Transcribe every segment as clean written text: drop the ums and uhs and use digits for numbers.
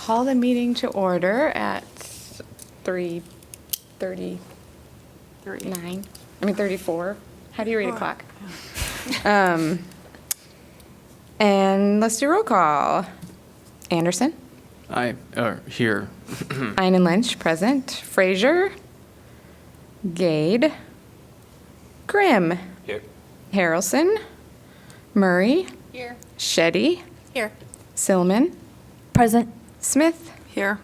call the meeting to order at 3:39. I mean 34. How do you read a clock? And let's do roll call. Anderson? Here. Ein and Lynch, present. Frazier? Gade? Grimm? Here. Harrelson? Murray? Here. Shetty? Here. Silman? Present. Smith? Here.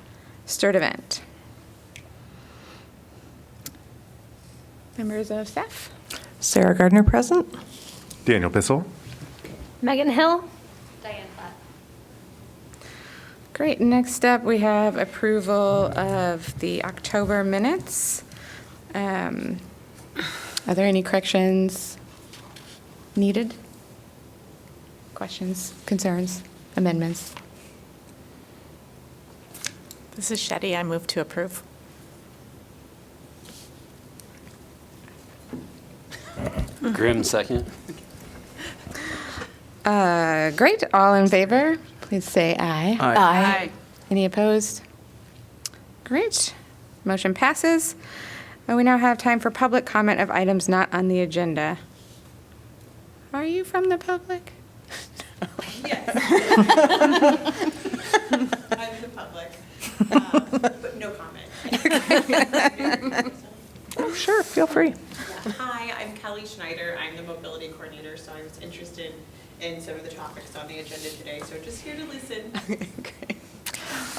Sturdivant. Members of staff? Sarah Gardner present. Daniel Bissell. Megan Hill. Diane Platt. Great. Next up, we have approval of the October minutes. Are there any corrections needed? Questions, concerns, amendments? This is Shetty. I move to approve. Grimm, second. Great. All in favor, please say aye. Aye. Any opposed? Great. Motion passes. We now have time for public comment of items not on the agenda. Are you from the public? I'm the public, but no comment. Oh, sure, feel free. Hi, I'm Kelly Schneider. I'm the mobility coordinator, so I was interested in some of the topics on the agenda today, so just here to listen.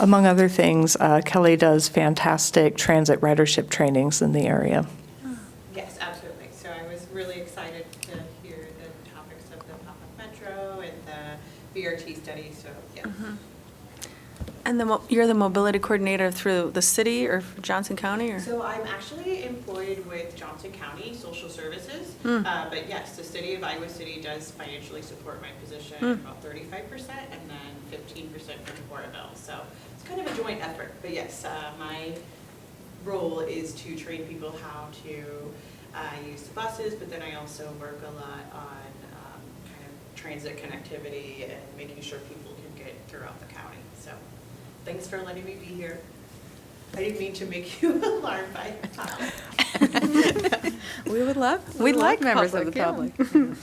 Among other things, Kelly does fantastic transit ridership trainings in the area. Yes, absolutely. So I was really excited to hear the topics of the pop-up metro and the BRT study, so yeah. And you're the mobility coordinator through the city or Johnson County, or? So I'm actually employed with Johnson County Social Services, but yes, the city of Iowa City does financially support my position, about 35%, and then 15% from Porterville. So it's kind of a joint effort, but yes, my role is to train people how to use the buses, but then I also work a lot on kind of transit connectivity and making sure people can get throughout the county. So thanks for letting me be here. I didn't mean to make you alarmed by We would love, We like members of the public, public.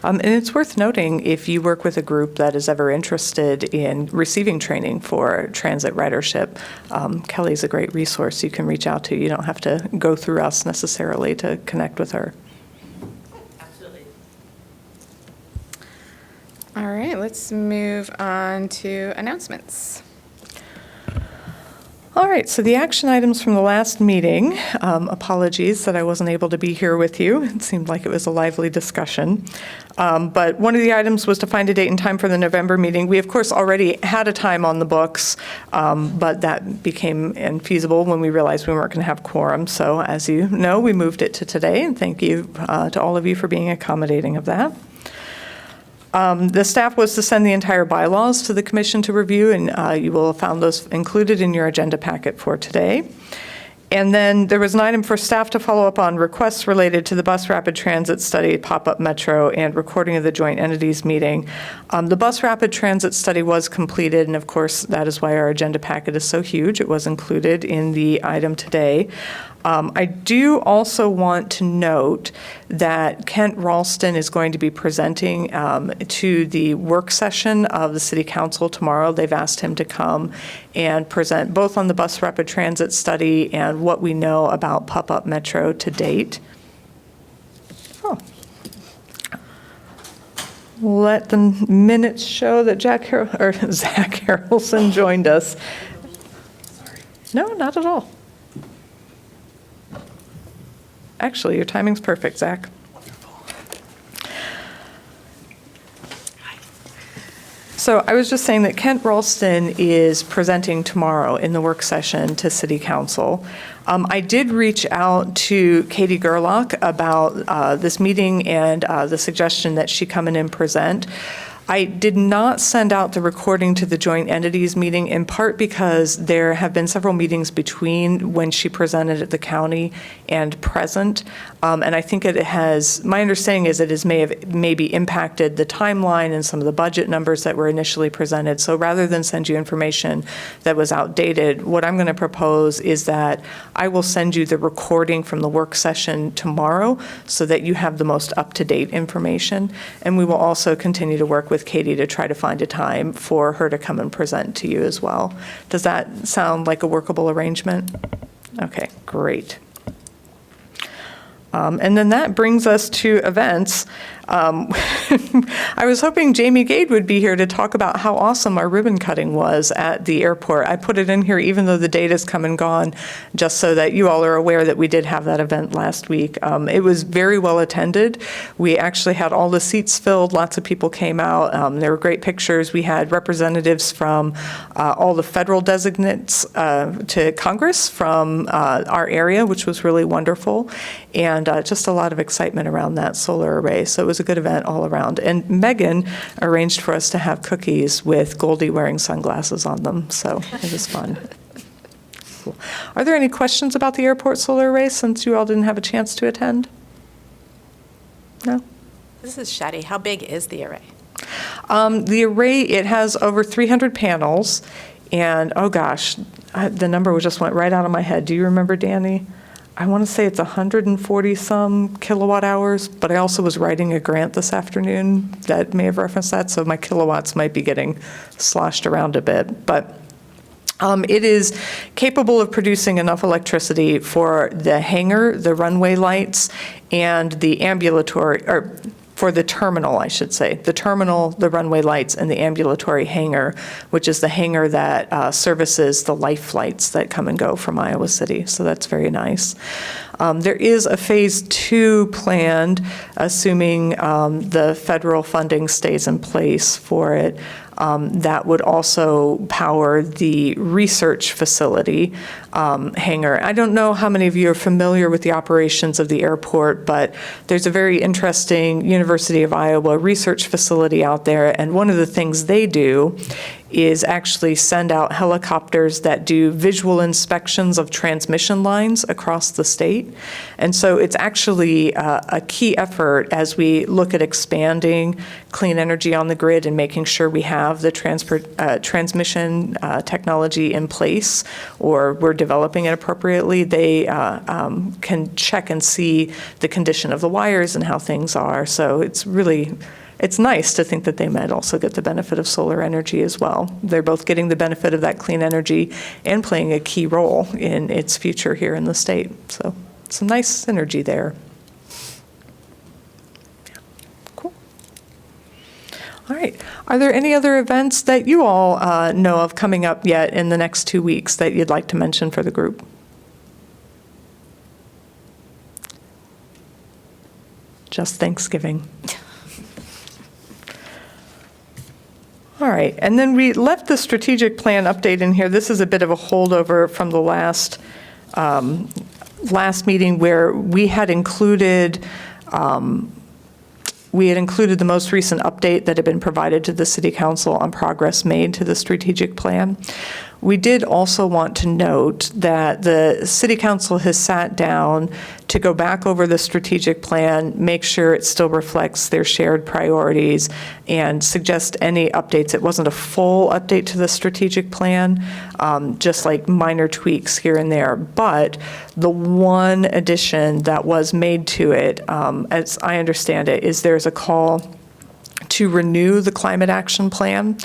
And it's worth noting, if you work with a group that is ever interested in receiving training for transit ridership, Kelly's a great resource you can reach out to. You don't have to go through us necessarily to connect with her. Absolutely. All right, let's move on to announcements. All right, so the action items from the last meeting, apologies that I wasn't able to be here with you. It seemed like it was a lively discussion. But one of the items was to find a date and time for the November meeting. We, of course, already had a time on the books, but that became infeasible when we realized we weren't going to have quorum. So as you know, we moved it to today, and thank you to all of you for being accommodating of that. The staff was to send the entire bylaws to the commission to review, and you will have found those included in your agenda packet for today. And then there was an item for staff to follow up on requests related to the Bus Rapid Transit Study, Pop-Up Metro, and recording of the joint entities meeting. The Bus Rapid Transit Study was completed, and of course, that is why our agenda packet is so huge. It was included in the item today. I do also want to note that Kent Ralston is going to be presenting to the work session of the City Council tomorrow. They've asked him to come and present both on the Bus Rapid Transit Study and what we know about Pop-Up Metro to date. Oh. Let the minutes show that Zach Harrelson joined us. No, not at all. Actually, your timing's perfect, Zach. So I was just saying that Kent Ralston is presenting tomorrow in the work session to City Council. I did reach out to Katie Gerlach about this meeting and the suggestion that she come in and present. I did not send out the recording to the joint entities meeting, in part because there have been several meetings between when she presented at the county and present. And I think it has, my understanding is it has maybe impacted the timeline and some of the budget numbers that were initially presented. So rather than send you information that was outdated, what I'm going to propose is that I will send you the recording from the work session tomorrow so that you have the most up-to-date information. And we will also continue to work with Katie to try to find a time for her to come and present to you as well. Does that sound like a workable arrangement? Okay, great. And then that brings us to events. I was hoping Jamie Gade would be here to talk about how awesome our ribbon cutting was at the airport. I put it in here even though the date has come and gone, just so that you all are aware that we did have that event last week. It was very well attended. We actually had all the seats filled. Lots of people came out. There were great pictures. We had representatives from all the federal designates to Congress from our area, which was really wonderful, and just a lot of excitement around that solar array. So it was a good event all around. And Megan arranged for us to have cookies with Goldie wearing sunglasses on them, so it was fun. Cool. Are there any questions about the airport solar array since you all didn't have a chance to attend? No? This is Shetty. How big is the array? The array, it has over 300 panels, and oh gosh, the number just went right out of my head. Do you remember, Danny? I want to say it's 140-some kilowatt hours, but I also was writing a grant this afternoon that may have referenced that, so my kilowatts might be getting sloshed around a bit. But it is capable of producing enough electricity for the hangar, the runway lights, and the ambulatory, or for the terminal, I should say. The terminal, the runway lights, and the ambulatory hangar, which is the hangar that services the life flights that come and go from Iowa City. So that's very nice. There is a phase 2 planned, assuming the federal funding stays in place for it. That would also power the research facility hangar. I don't know how many of you are familiar with the operations of the airport, but there's a very interesting University of Iowa research facility out there, and one of the things they do is actually send out helicopters that do visual inspections of transmission lines across the state. And so it's actually a key effort as we look at expanding clean energy on the grid and making sure we have the transmission technology in place, or we're developing it appropriately. They can check and see the condition of the wires and how things are. So it's nice to think that they might also get the benefit of solar energy as well. They're both getting the benefit of that clean energy and playing a key role in its future here in the state. So some nice synergy there. Yeah. Cool. All right. Are there any other events that you all know of coming up yet in the next 2 weeks that you'd like to mention for the group? Just Thanksgiving. All right, and then we left the strategic plan update in here. This is a bit of a holdover from the last meeting where we had included the most recent update that had been provided to the City Council on progress made to the strategic plan. We did also want to note that the City Council has sat down to go back over the strategic plan, make sure it still reflects their shared priorities, and suggest any updates. It wasn't a full update to the strategic plan, just like minor tweaks here and there. But the one addition that was made to it, as I understand it, is there's a call to renew the climate action plan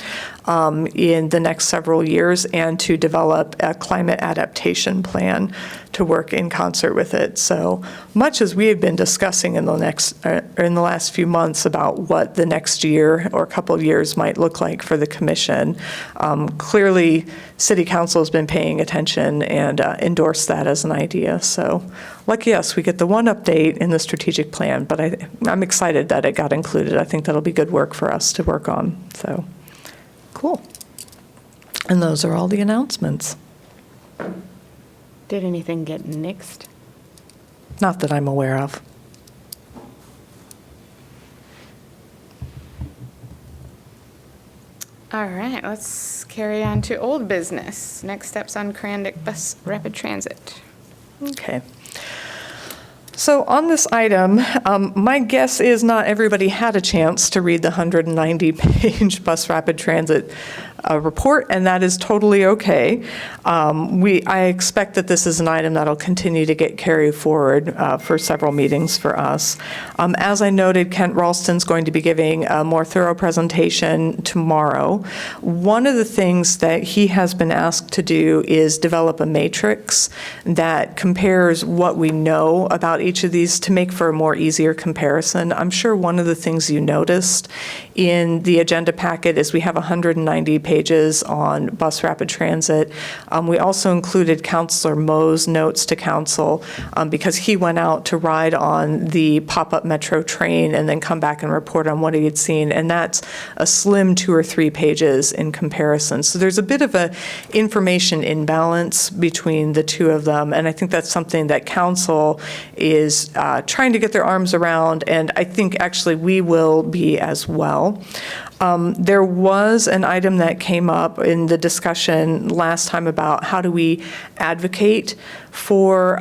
in the next several years, and to develop a climate adaptation plan to work in concert with it. So much as we have been discussing in the last few months about what the next year or couple of years might look like for the commission, clearly City Council has been paying attention and endorsed that as an idea. So lucky us, we get the one update in the strategic plan, but I'm excited that it got included. I think that'll be good work for us to work on. So cool. And those are all the announcements. Did anything get nixed? Not that I'm aware of. All right, let's carry on to old business. Next steps on Crandall Bus Rapid Transit. Okay. So on this item, my guess is not everybody had a chance to read the 190-page Bus Rapid Transit report, and that is totally okay. I expect that this is an item that'll continue to get carried forward for several meetings for us. As I noted, Kent Ralston's going to be giving a more thorough presentation tomorrow. One of the things that he has been asked to do is develop a matrix that compares what we know about each of these to make for a more easier comparison. I'm sure one of the things you noticed in the agenda packet is we have 190 pages on bus rapid transit. We also included Councilor Moe's notes to council because he went out to ride on the pop-up metro train and then come back and report on what he had seen, and that's a slim 2 or 3 pages in comparison. So there's a bit of a information imbalance between the two of them, and I think that's something that council is trying to get their arms around, and I think actually we will be as well. There was an item that came up in the discussion last time about how do we advocate for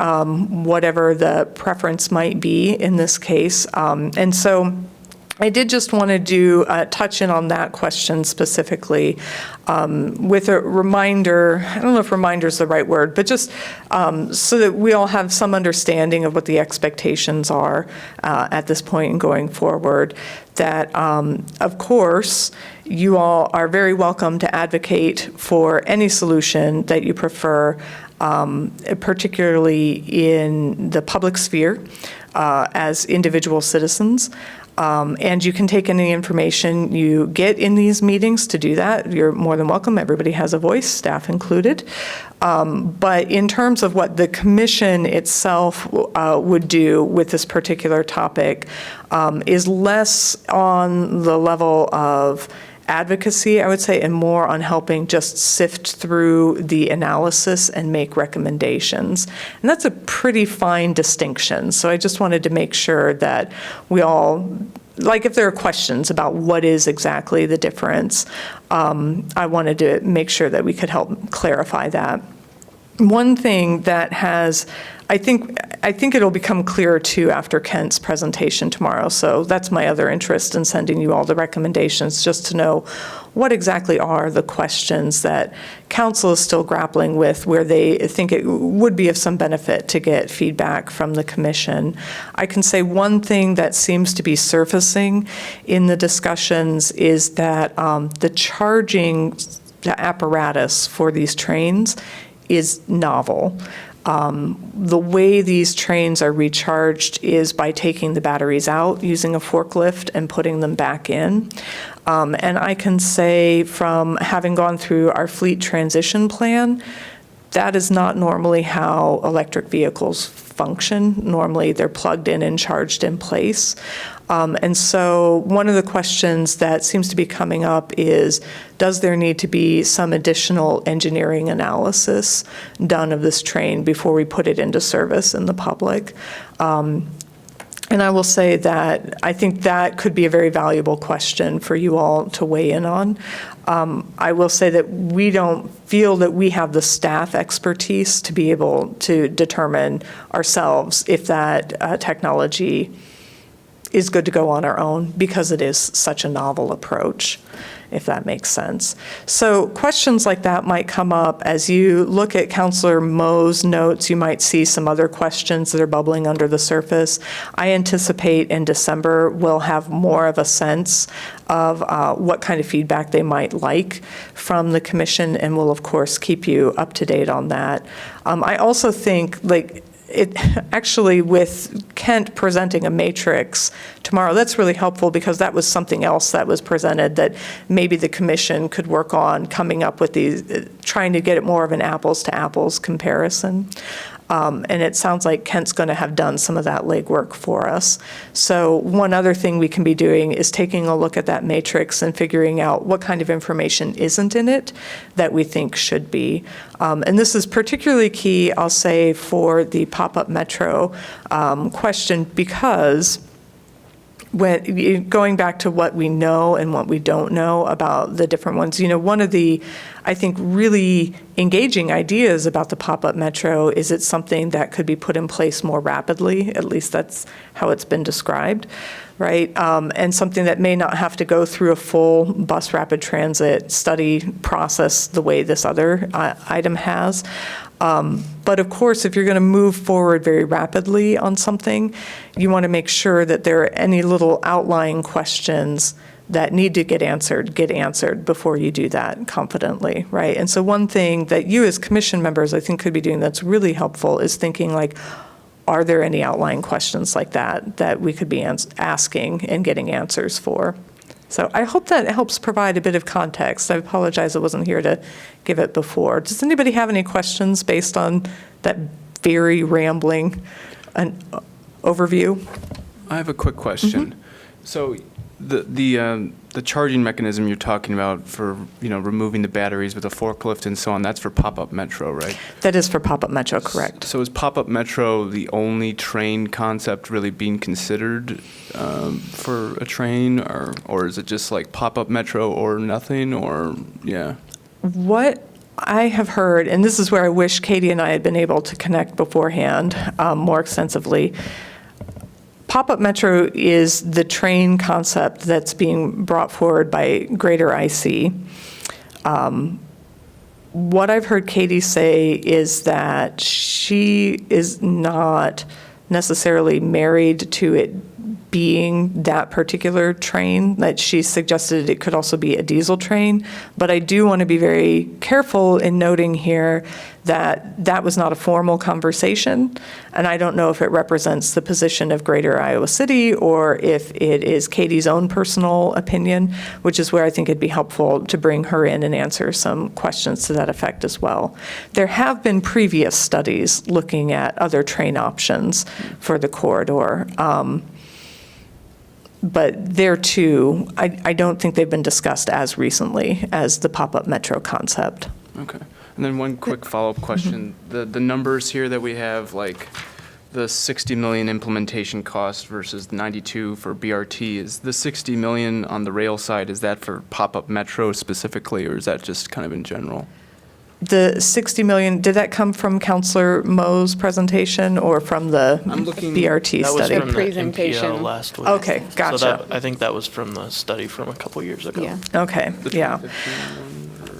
whatever the preference might be in this case. And so I did just want to do touch in on that question specifically with a reminder. I don't know if reminder is the right word, but just so that we all have some understanding of what the expectations are at this point and going forward. That, of course, you all are very welcome to advocate for any solution that you prefer, particularly in the public sphere as individual citizens. And you can take any information you get in these meetings to do that. You're more than welcome. Everybody has a voice, staff included. But in terms of what the commission itself would do with this particular topic is less on the level of advocacy, I would say, and more on helping just sift through the analysis and make recommendations. And that's a pretty fine distinction. So I just wanted to make sure that we all, like if there are questions about what is exactly the difference, I wanted to make sure that we could help clarify that. One thing that has, I think it'll become clearer too after Kent's presentation tomorrow. So that's my other interest in sending you all the recommendations, just to know what exactly are the questions that council is still grappling with, where they think it would be of some benefit to get feedback from the commission. I can say one thing that seems to be surfacing in the discussions is that the charging apparatus for these trains is novel. The way these trains are recharged is by taking the batteries out, using a forklift, and putting them back in. And I can say from having gone through our fleet transition plan, that is not normally how electric vehicles function. Normally, they're plugged in and charged in place. And so one of the questions that seems to be coming up is, does there need to be some additional engineering analysis done of this train before we put it into service in the public? And I will say that I think that could be a very valuable question for you all to weigh in on. I will say that we don't feel that we have the staff expertise to be able to determine ourselves if that technology is good to go on our own, because it is such a novel approach, if that makes sense. So questions like that might come up as you look at Councilor Moe's notes. You might see some other questions that are bubbling under the surface. I anticipate in December we'll have more of a sense of what kind of feedback they might like from the commission, and we'll of course keep you up to date on that. I also think, like, it actually, with Kent presenting a matrix tomorrow, that's really helpful, because that was something else that was presented that maybe the commission could work on, coming up with these, trying to get it more of an apples to apples comparison. And it sounds like Kent's going to have done some of that legwork for us. So one other thing we can be doing is taking a look at that matrix and figuring out what kind of information isn't in it that we think should be. And this is particularly key, I'll say, for the pop-up metro question, because going back to what we know and what we don't know about the different ones, one of the, I think, really engaging ideas about the pop-up metro is it's something that could be put in place more rapidly. At least that's how it's been described, right? And something that may not have to go through a full bus rapid transit study process the way this other item has. But of course, if you're going to move forward very rapidly on something, you want to make sure that there are any little outlying questions that need to get answered before you do that confidently, right? And so one thing that you as commission members, I think, could be doing that's really helpful is thinking like, are there any outlying questions like that we could be asking and getting answers for? So I hope that helps provide a bit of context. I apologize I wasn't here to give it before. Does anybody have any questions based on that very rambling overview? I have a quick question. So the charging mechanism you're talking about for, removing the batteries with a forklift and so on, that's for pop-up metro, right? That is for pop-up metro, correct. So is pop-up metro the only train concept really being considered for a train, or is it just like pop-up metro or nothing, or, yeah? What I have heard, and this is where I wish Katie and I had been able to connect beforehand more extensively, pop-up metro is the train concept that's being brought forward by Greater IC. What I've heard Katie say is that she is not necessarily married to it being that particular train, that she suggested it could also be a diesel train. But I do want to be very careful in noting here that that was not a formal conversation, and I don't know if it represents the position of Greater Iowa City or if it is Katie's own personal opinion, which is where I think it'd be helpful to bring her in and answer some questions to that effect as well. There have been previous studies looking at other train options for the corridor. But there too, I don't think they've been discussed as recently as the pop-up metro concept. Okay. And then one quick follow-up question. The numbers here that we have, like the 60 million implementation cost versus 92 for BRT, is the 60 million on the rail side, is that for pop-up metro specifically, or is that just kind of in general? The 60 million, did that come from Councillor Mo's presentation or from the I'm looking- BRT That was study? from the Presentation. MPO last week. Okay, So gotcha. that, I think that was from the study from a couple years ago. Yeah. Okay, yeah.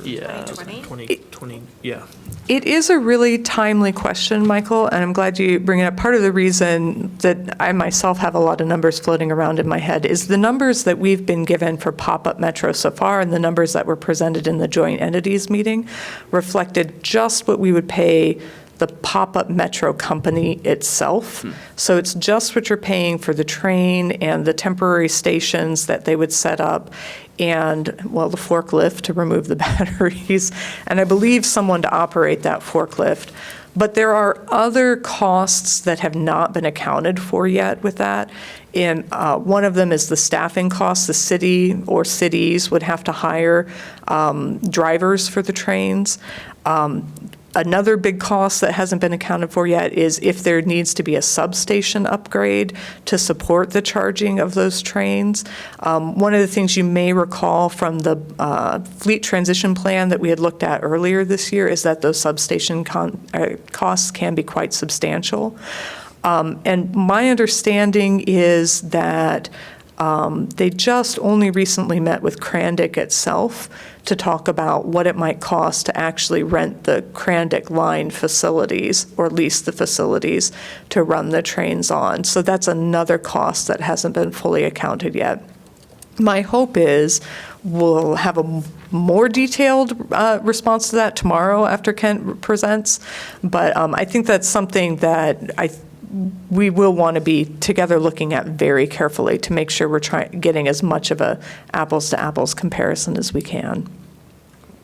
Yeah. 2020? 2020, yeah. It is a really timely question, Michael, and I'm glad you bring it up. Part of the reason that I myself have a lot of numbers floating around in my head is the numbers that we've been given for pop-up metro so far and the numbers that were presented in the joint entities meeting reflected just what we would pay the pop-up metro company itself. So it's just what you're paying for the train and the temporary stations that they would set up and, well, the forklift to remove the batteries, and I believe someone to operate that forklift. But there are other costs that have not been accounted for yet with that. And one of them is the staffing costs. The city or cities would have to hire drivers for the trains. Another big cost that hasn't been accounted for yet is if there needs to be a substation upgrade to support the charging of those trains. One of the things you may recall from the fleet transition plan that we had looked at earlier this year is that those substation costs can be quite substantial. And my understanding is that they just only recently met with Crandic itself to talk about what it might cost to actually rent the Crandic line facilities or lease the facilities to run the trains on. So that's another cost that hasn't been fully accounted yet. My hope is we'll have a more detailed response to that tomorrow after Kent presents. But I think that's something that we will want to be together looking at very carefully to make sure we're getting as much of a apples to apples comparison as we can.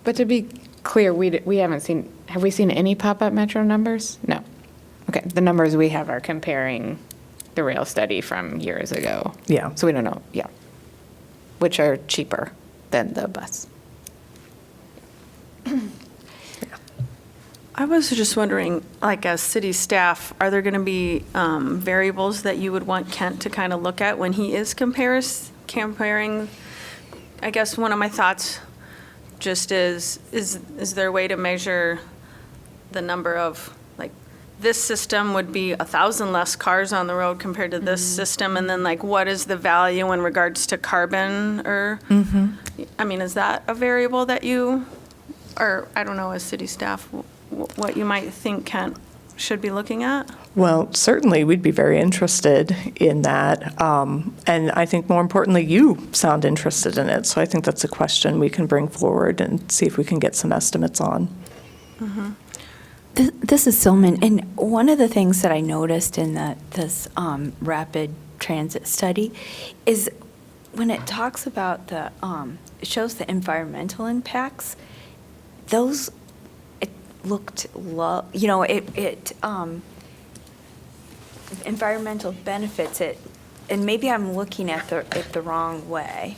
But to be clear, we haven't seen, have we seen any pop-up metro numbers? No. Okay, the numbers we have are comparing the rail study from years ago. Yeah. So we don't know, yeah, which are cheaper than the bus. I was just wondering, like, as city staff, are there going to be variables that you would want Kent to kind of look at when he is comparing? I guess one of my thoughts just is there a way to measure the number of, like, this system would be 1,000 less cars on the road compared to this system, and then, like, what is the value in regards to carbon, or, I mean, is that a variable that you, or, I don't know, as city staff, what you might think Kent should be looking at? Well, certainly, we'd be very interested in that. And I think more importantly, you sound interested in it. So I think that's a question we can bring forward and see if we can get some estimates on. This is Silman, and one of the things that I noticed in this rapid transit study is when it talks about it shows the environmental impacts, those, it looked low, environmental benefits, and maybe I'm looking at it the wrong way.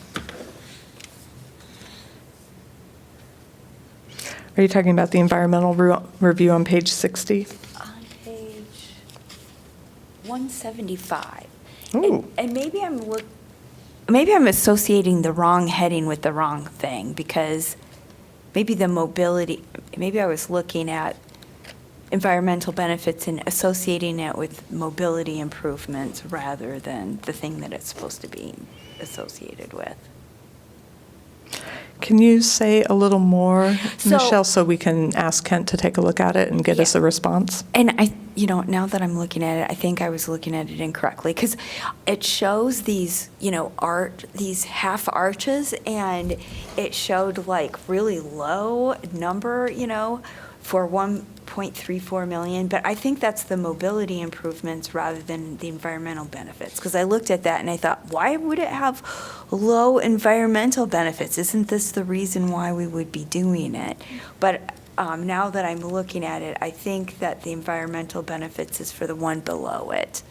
Are you talking about the environmental review on page 60? On page 175. Ooh. And maybe I'm associating the wrong heading with the wrong thing, because maybe the mobility, maybe I was looking at environmental benefits and associating it with mobility improvements rather than the thing that it's supposed to be associated with. Can you say a little more, So- Michelle, so we can ask Kent to take a look at it and get us Yeah. a response? And now that I'm looking at it, I think I was looking at it incorrectly, because it shows these, these half arches, and it showed like really low number, for 1.34 million, but I think that's the mobility improvements rather than the environmental benefits, because I looked at that and I thought, why would it have low environmental benefits? Isn't this the reason why we would be doing it? But now that I'm looking at it, I think that the environmental benefits is for the one below it,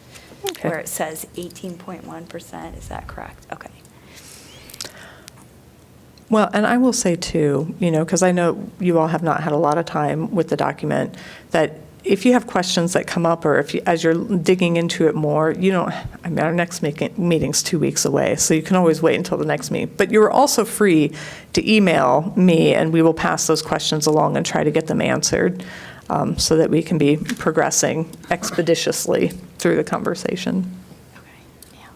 Okay. where it says 18.1%. Is that correct? Okay. Well, and I will say too, because I know you all have not had a lot of time with the document, that if you have questions that come up, or as you're digging into it more, our next meeting's 2 weeks away, so you can always wait until the next meeting. But you're also free to email me, and we will pass those questions along and try to get them answered, so that we can be progressing expeditiously through the conversation.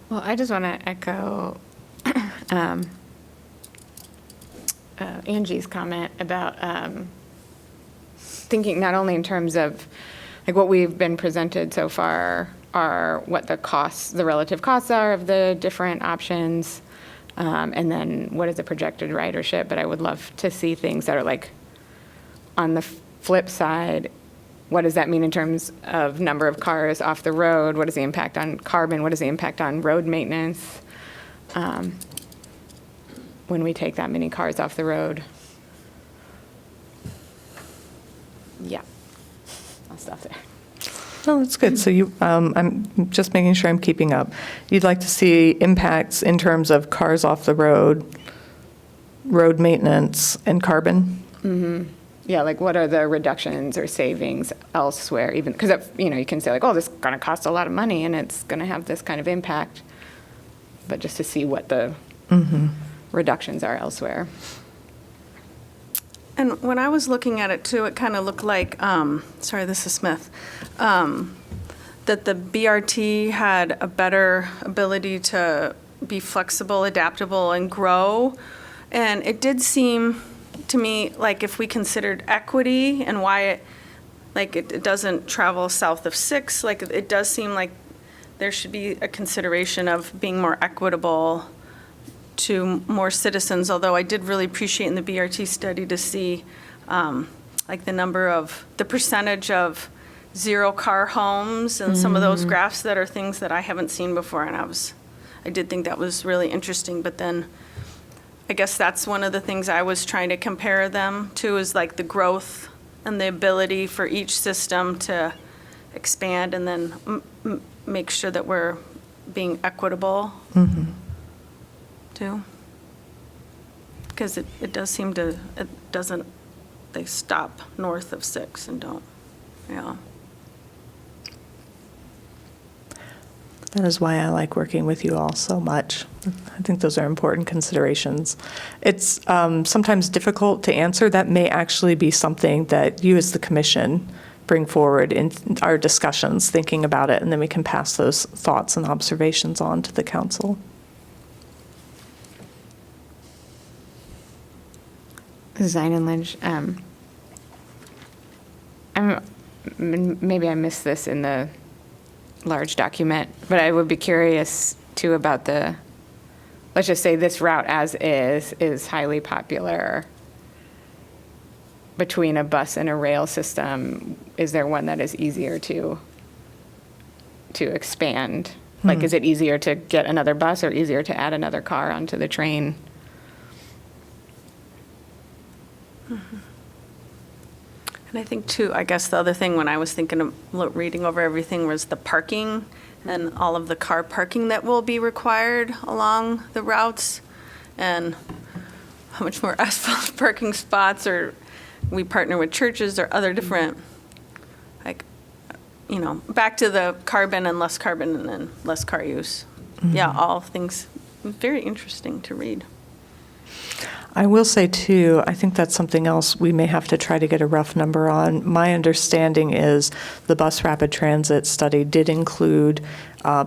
Well, I just want to echo Angie's comment about thinking not only in terms of like what we've been presented so far are what the relative costs are of the different options, and then what is the projected ridership. But I would love to see things that are like on the flip side. What does that mean in terms of number of cars off the road? What is the impact on carbon? What is the impact on road maintenance? When we take that many cars off the road. Yeah, I'll stop there. Oh, that's good. So I'm just making sure I'm keeping up. You'd like to see impacts in terms of cars off the road, road maintenance, and carbon? Mm-hmm. Yeah, like what are the reductions or savings elsewhere? Even because you can say like, oh, this is going to cost a lot of money and it's going to have this kind of impact, but just to see what the reductions are elsewhere. And when I was looking at it too, it kind of looked like, sorry, this is Smith, that the BRT had a better ability to be flexible, adaptable, and grow. And it did seem to me like if we considered equity and why it doesn't travel south of 6, like it does seem like there should be a consideration of being more equitable to more citizens, although I did really appreciate in the BRT study to see like the percentage of zero-car homes and some of those graphs that are things that I haven't seen before, and I did think that was really interesting. But then I guess that's one of the things I was trying to compare them to, is like the growth and the ability for each system to expand, and then make sure that we're being equitable too. Because it does seem to, it doesn't they stop north of 6 and don't, yeah. That is why I like working with you all so much. I think those are important considerations. It's sometimes difficult to answer. That may actually be something that you as the commission bring forward in our discussions, thinking about it, and then we can pass those thoughts and observations on to the council. Design and Lynch, maybe I missed this in the large document, but I would be curious too about let's just say this route as is highly popular. Between a bus and a rail system, is there one that is easier to expand? Like, is it easier to get another bus or easier to add another car onto the train? And I think too, I guess the other thing when I was thinking of reading over everything was the parking and all of the car parking that will be required along the routes, and how much more asphalt parking spots, or we partner with churches or other different, like, back to the carbon and then less car use. Yeah, all things very interesting to read. I will say, too, I think that's something else we may have to try to get a rough number on. My understanding is the bus rapid transit study did include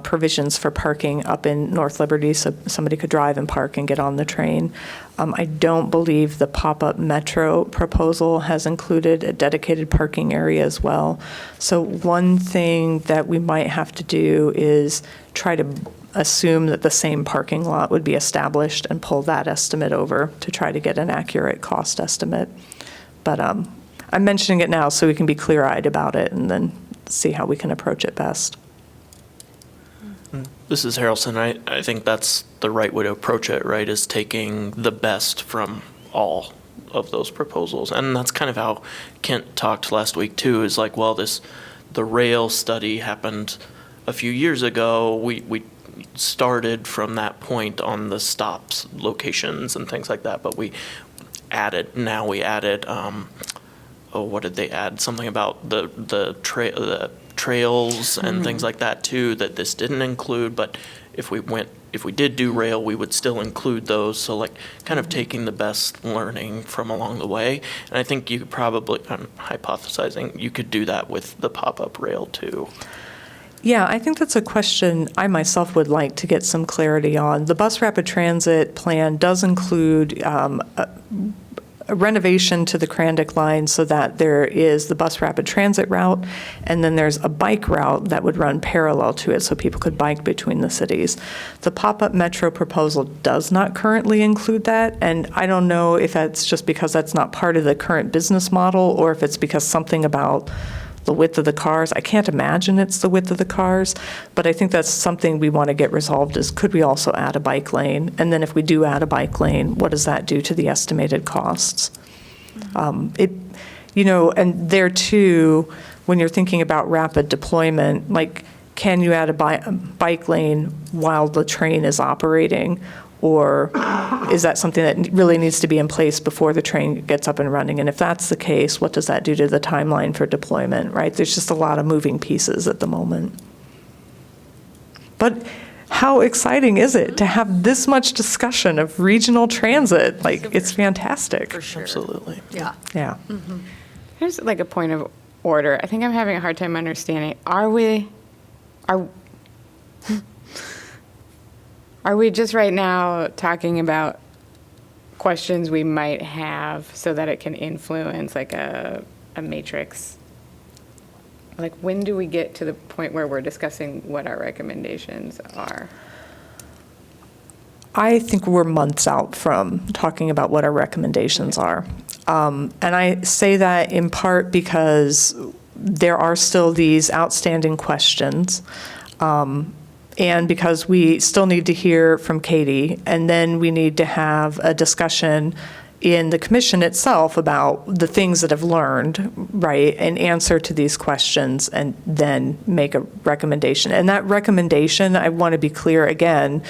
provisions for parking up in North Liberty, so somebody could drive and park and get on the train. I don't believe the pop-up metro proposal has included a dedicated parking area as well. So one thing that we might have to do is try to assume that the same parking lot would be established and pull that estimate over to try to get an accurate cost estimate. But I'm mentioning it now so we can be clear-eyed about it and then see how we can approach it best. This is Harrelson. I think that's the right way to approach it, right, is taking the best from all of those proposals. And that's kind of how Kent talked last week, too, is like, well, the rail study happened a few years ago. We started from that point on the stops, locations, and things like that, but we added, what did they add? Something about the trails and things like that too, that this didn't include, but if we did do rail, we would still include those. So like kind of taking the best learning from along the way. And I think you could probably, I'm hypothesizing, you could do that with the pop-up rail too. Yeah, I think that's a question I myself would like to get some clarity on. The bus rapid transit plan does include a renovation to the Crandic line so that there is the bus rapid transit route, and then there's a bike route that would run parallel to it so people could bike between the cities. The pop-up metro proposal does not currently include that, and I don't know if that's just because that's not part of the current business model or if it's because something about the width of the cars. I can't imagine it's the width of the cars, but I think that's something we want to get resolved is could we also add a bike lane? And then if we do add a bike lane, what does that do to the estimated costs? And there too, when you're thinking about rapid deployment, like can you add a bike lane while the train is operating? Or is that something that really needs to be in place before the train gets up and running? And if that's the case, what does that do to the timeline for deployment, right? There's just a lot of moving pieces at the moment. But how exciting is it to have this much discussion of regional transit? Like, it's fantastic. For sure. Absolutely. Yeah. Yeah. Here's like a point of order. I think I'm having a hard time understanding. Are we just right now talking about questions we might have so that it can influence like a matrix? Like, when do we get to the point where we're discussing what our recommendations are? I think we're months out from talking about what our recommendations are. And I say that in part because there are still these outstanding questions. And because we still need to hear from Katie, and then we need to have a discussion in the commission itself about the things that have learned, right, and answer to these questions, and then make a recommendation. And that recommendation, I want to be clear again,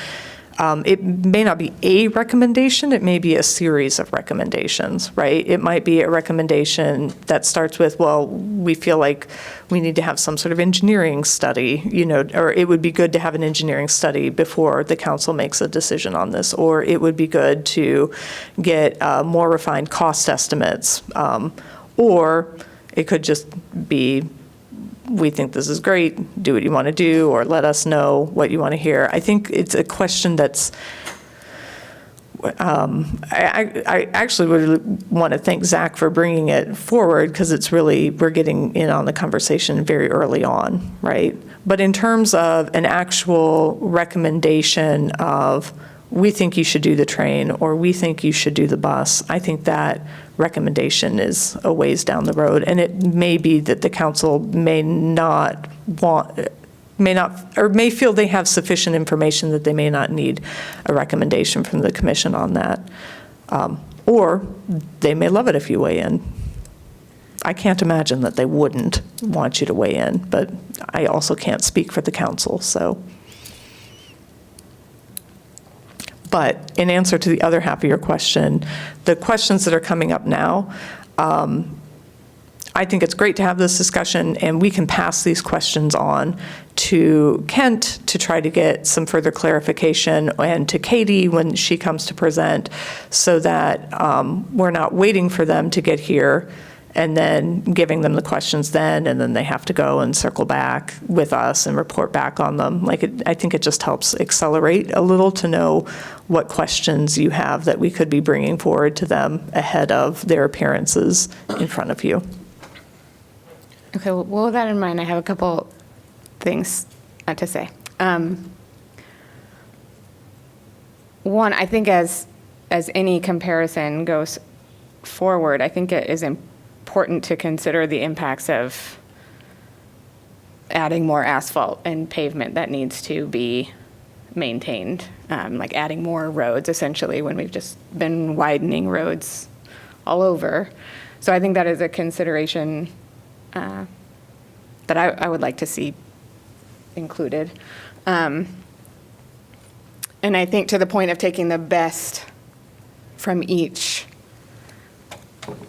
It may not be a recommendation, it may be a series of recommendations, right? It might be a recommendation that starts with, well, we feel like we need to have some sort of engineering study, or it would be good to have an engineering study before the council makes a decision on this, or it would be good to get more refined cost estimates, or it could just be, we think this is great, do what you want to do, or let us know what you want to hear. I think it's a question that's, I actually would want to thank Zach for bringing it forward, because it's really, we're getting in on the conversation very early on, right? But in terms of an actual recommendation of, we think you should do the train, or we think you should do the bus, I think that recommendation is a ways down the road. And it may be that the council may feel they have sufficient information that they may not need a recommendation from the commission on that. Or they may love it if you weigh in. I can't imagine that they wouldn't want you to weigh in, but I also can't speak for the council, so. But in answer to the other half of your question, the questions that are coming up now, I think it's great to have this discussion, and we can pass these questions on to Kent to try to get some further clarification, and to Katie when she comes to present, so that we're not waiting for them to get here and then giving them the questions then, and then they have to go and circle back with us and report back on them. I think it just helps accelerate a little to know what questions you have that we could be bringing forward to them ahead of their appearances in front of you. Okay, well, with that in mind, I have a couple things to say. One, I think as any comparison goes forward, I think it is important to consider the impacts of adding more asphalt and pavement that needs to be maintained, like adding more roads, essentially, when we've just been widening roads all over. So I think that is a consideration that I would like to see included. And I think to the point of taking the best from each,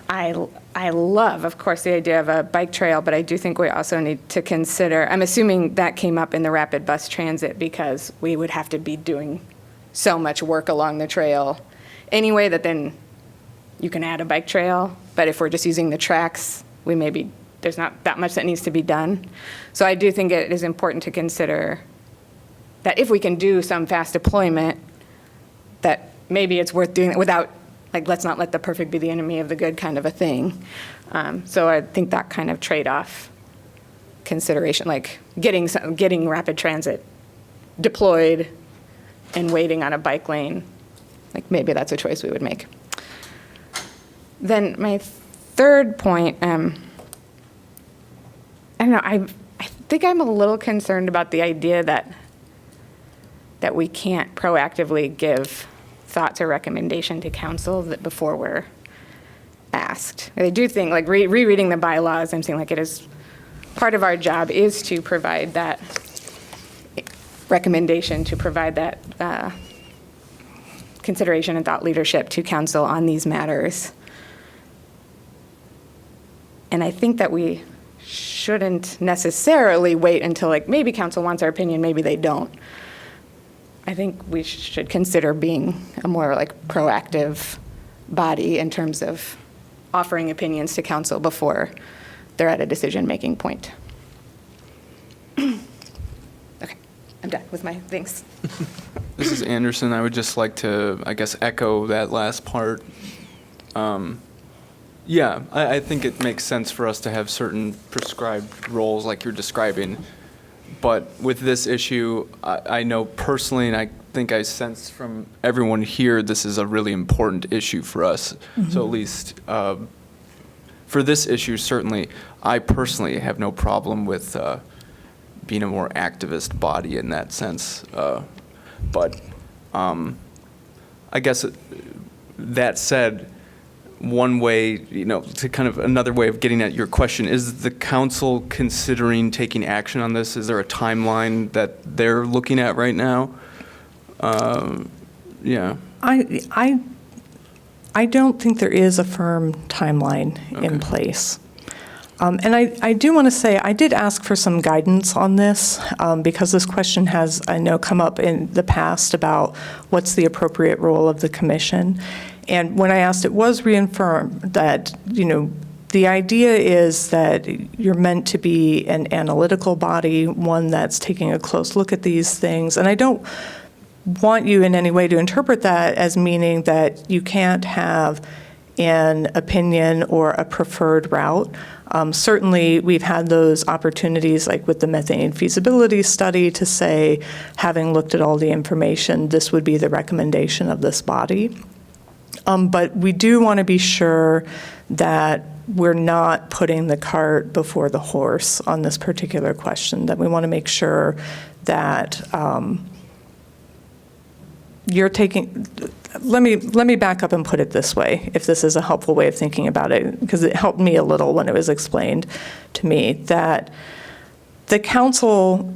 I love, of course, the idea of a bike trail, but I do think we also need to consider, I'm assuming that came up in the rapid bus transit because we would have to be doing so much work along the trail anyway that then you can add a bike trail. But if we're just using the tracks, there's not that much that needs to be done. So I do think it is important to consider that if we can do some fast deployment, that maybe it's worth doing it without, let's not let the perfect be the enemy of the good kind of a thing. So I think that kind of trade-off consideration, like getting rapid transit deployed and waiting on a bike lane, maybe that's a choice we would make. Then my third point, I don't know, I think I'm a little concerned about the idea that we can't proactively give thoughts or recommendation to council before we're asked. I do think, rereading the bylaws, I'm saying it is part of our job is to provide that recommendation, to provide that consideration and thought leadership to council on these matters. And I think that we shouldn't necessarily wait until maybe council wants our opinion, maybe they don't. I think we should consider being a more proactive body in terms of offering opinions to council before they're at a decision-making point. Okay, I'm done with my things. This is Anderson. I would just like to, echo that last part. Yeah, I think it makes sense for us to have certain prescribed roles like you're describing. But with this issue, I know personally, and I think I sense from everyone here, this is a really important issue for us. Mm-hmm. So at least for this issue, certainly, I personally have no problem with being a more activist body in that sense. But I guess that said, one way, to kind of another way of getting at your question, is the council considering taking action on this? Is there a timeline that they're looking at right now? Yeah. I don't think there is a firm timeline in place. And I do want to say, I did ask for some guidance on this because this question has, I know, come up in the past about what's the appropriate role of the commission. And when I asked, it was reaffirmed that, the idea is that you're meant to be an analytical body, one that's taking a close look at these things. And I don't want you in any way to interpret that as meaning that you can't have an opinion or a preferred route. Certainly, we've had those opportunities, like with the methane feasibility study, to say, having looked at all the information, this would be the recommendation of this body. But we do want to be sure that we're not putting the cart before the horse on this particular question, that we want to make sure that you're taking, let me back up and put it this way, if this is a helpful way of thinking about it, because it helped me a little when it was explained to me, that the council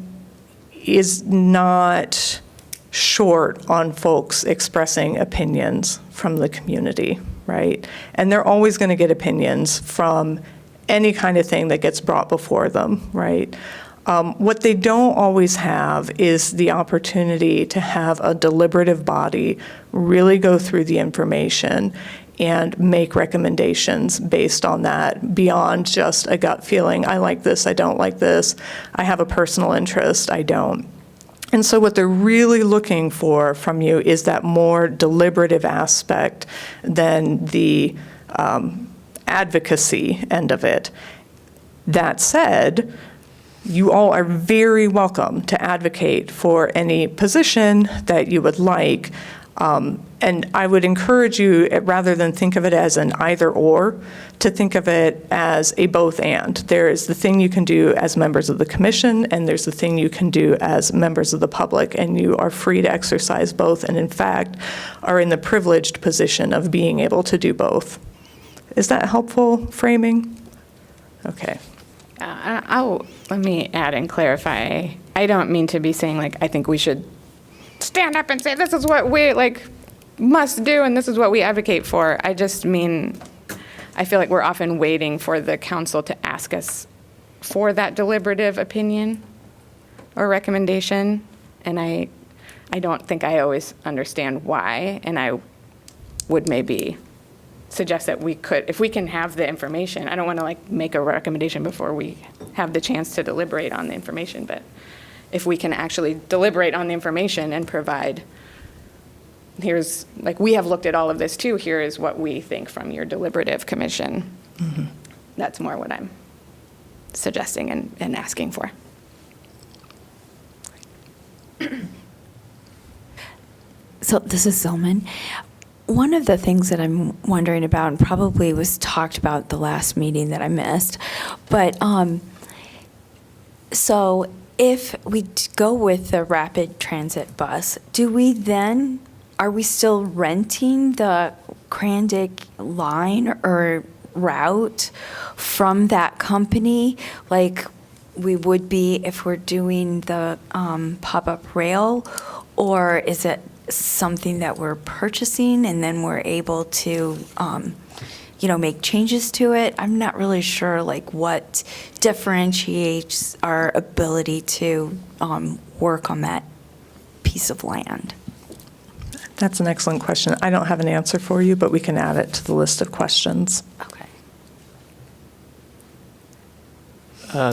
is not short on folks expressing opinions from the community, right? And they're always going to get opinions from any kind of thing that gets brought before them, right? What they don't always have is the opportunity to have a deliberative body really go through the information and make recommendations based on that, beyond just a gut feeling, I like this, I don't like this, I have a personal interest, I don't. And so what they're really looking for from you is that more deliberative aspect than the advocacy end of it. That said, you all are very welcome to advocate for any position that you would like. And I would encourage you, rather than think of it as an either or, to think of it as a both and. There is the thing you can do as members of the commission, and there's the thing you can do as members of the public, and you are free to exercise both, and in fact, are in the privileged position of being able to do both. Is that helpful framing? Okay. Let me add and clarify. I don't mean to be saying, like, I think we should stand up and say, this is what we, must do, and this is what we advocate for. I just mean, I feel like we're often waiting for the council to ask us for that deliberative opinion or recommendation, and I don't think I always understand why, and I would maybe suggest that we could, if we can have the information, I don't want to make a recommendation before we have the chance to deliberate on the information, but if we can actually deliberate on the information and provide, here's, we have looked at all of this too, here is what we think from your deliberative commission. Mm-hmm. That's more what I'm suggesting and asking for. So this is Zilman. One of the things that I'm wondering about, and probably was talked about at the last meeting that I missed, but so if we go with the rapid transit bus, are we still renting the Crandick line or route from that company like we would be if we're doing the pop-up rail, or is it something that we're purchasing and then we're able to, make changes to it? I'm not really sure what differentiates our ability to work on that piece of land. That's an excellent question. I don't have an answer for you, but we can add it to the list of questions. Okay.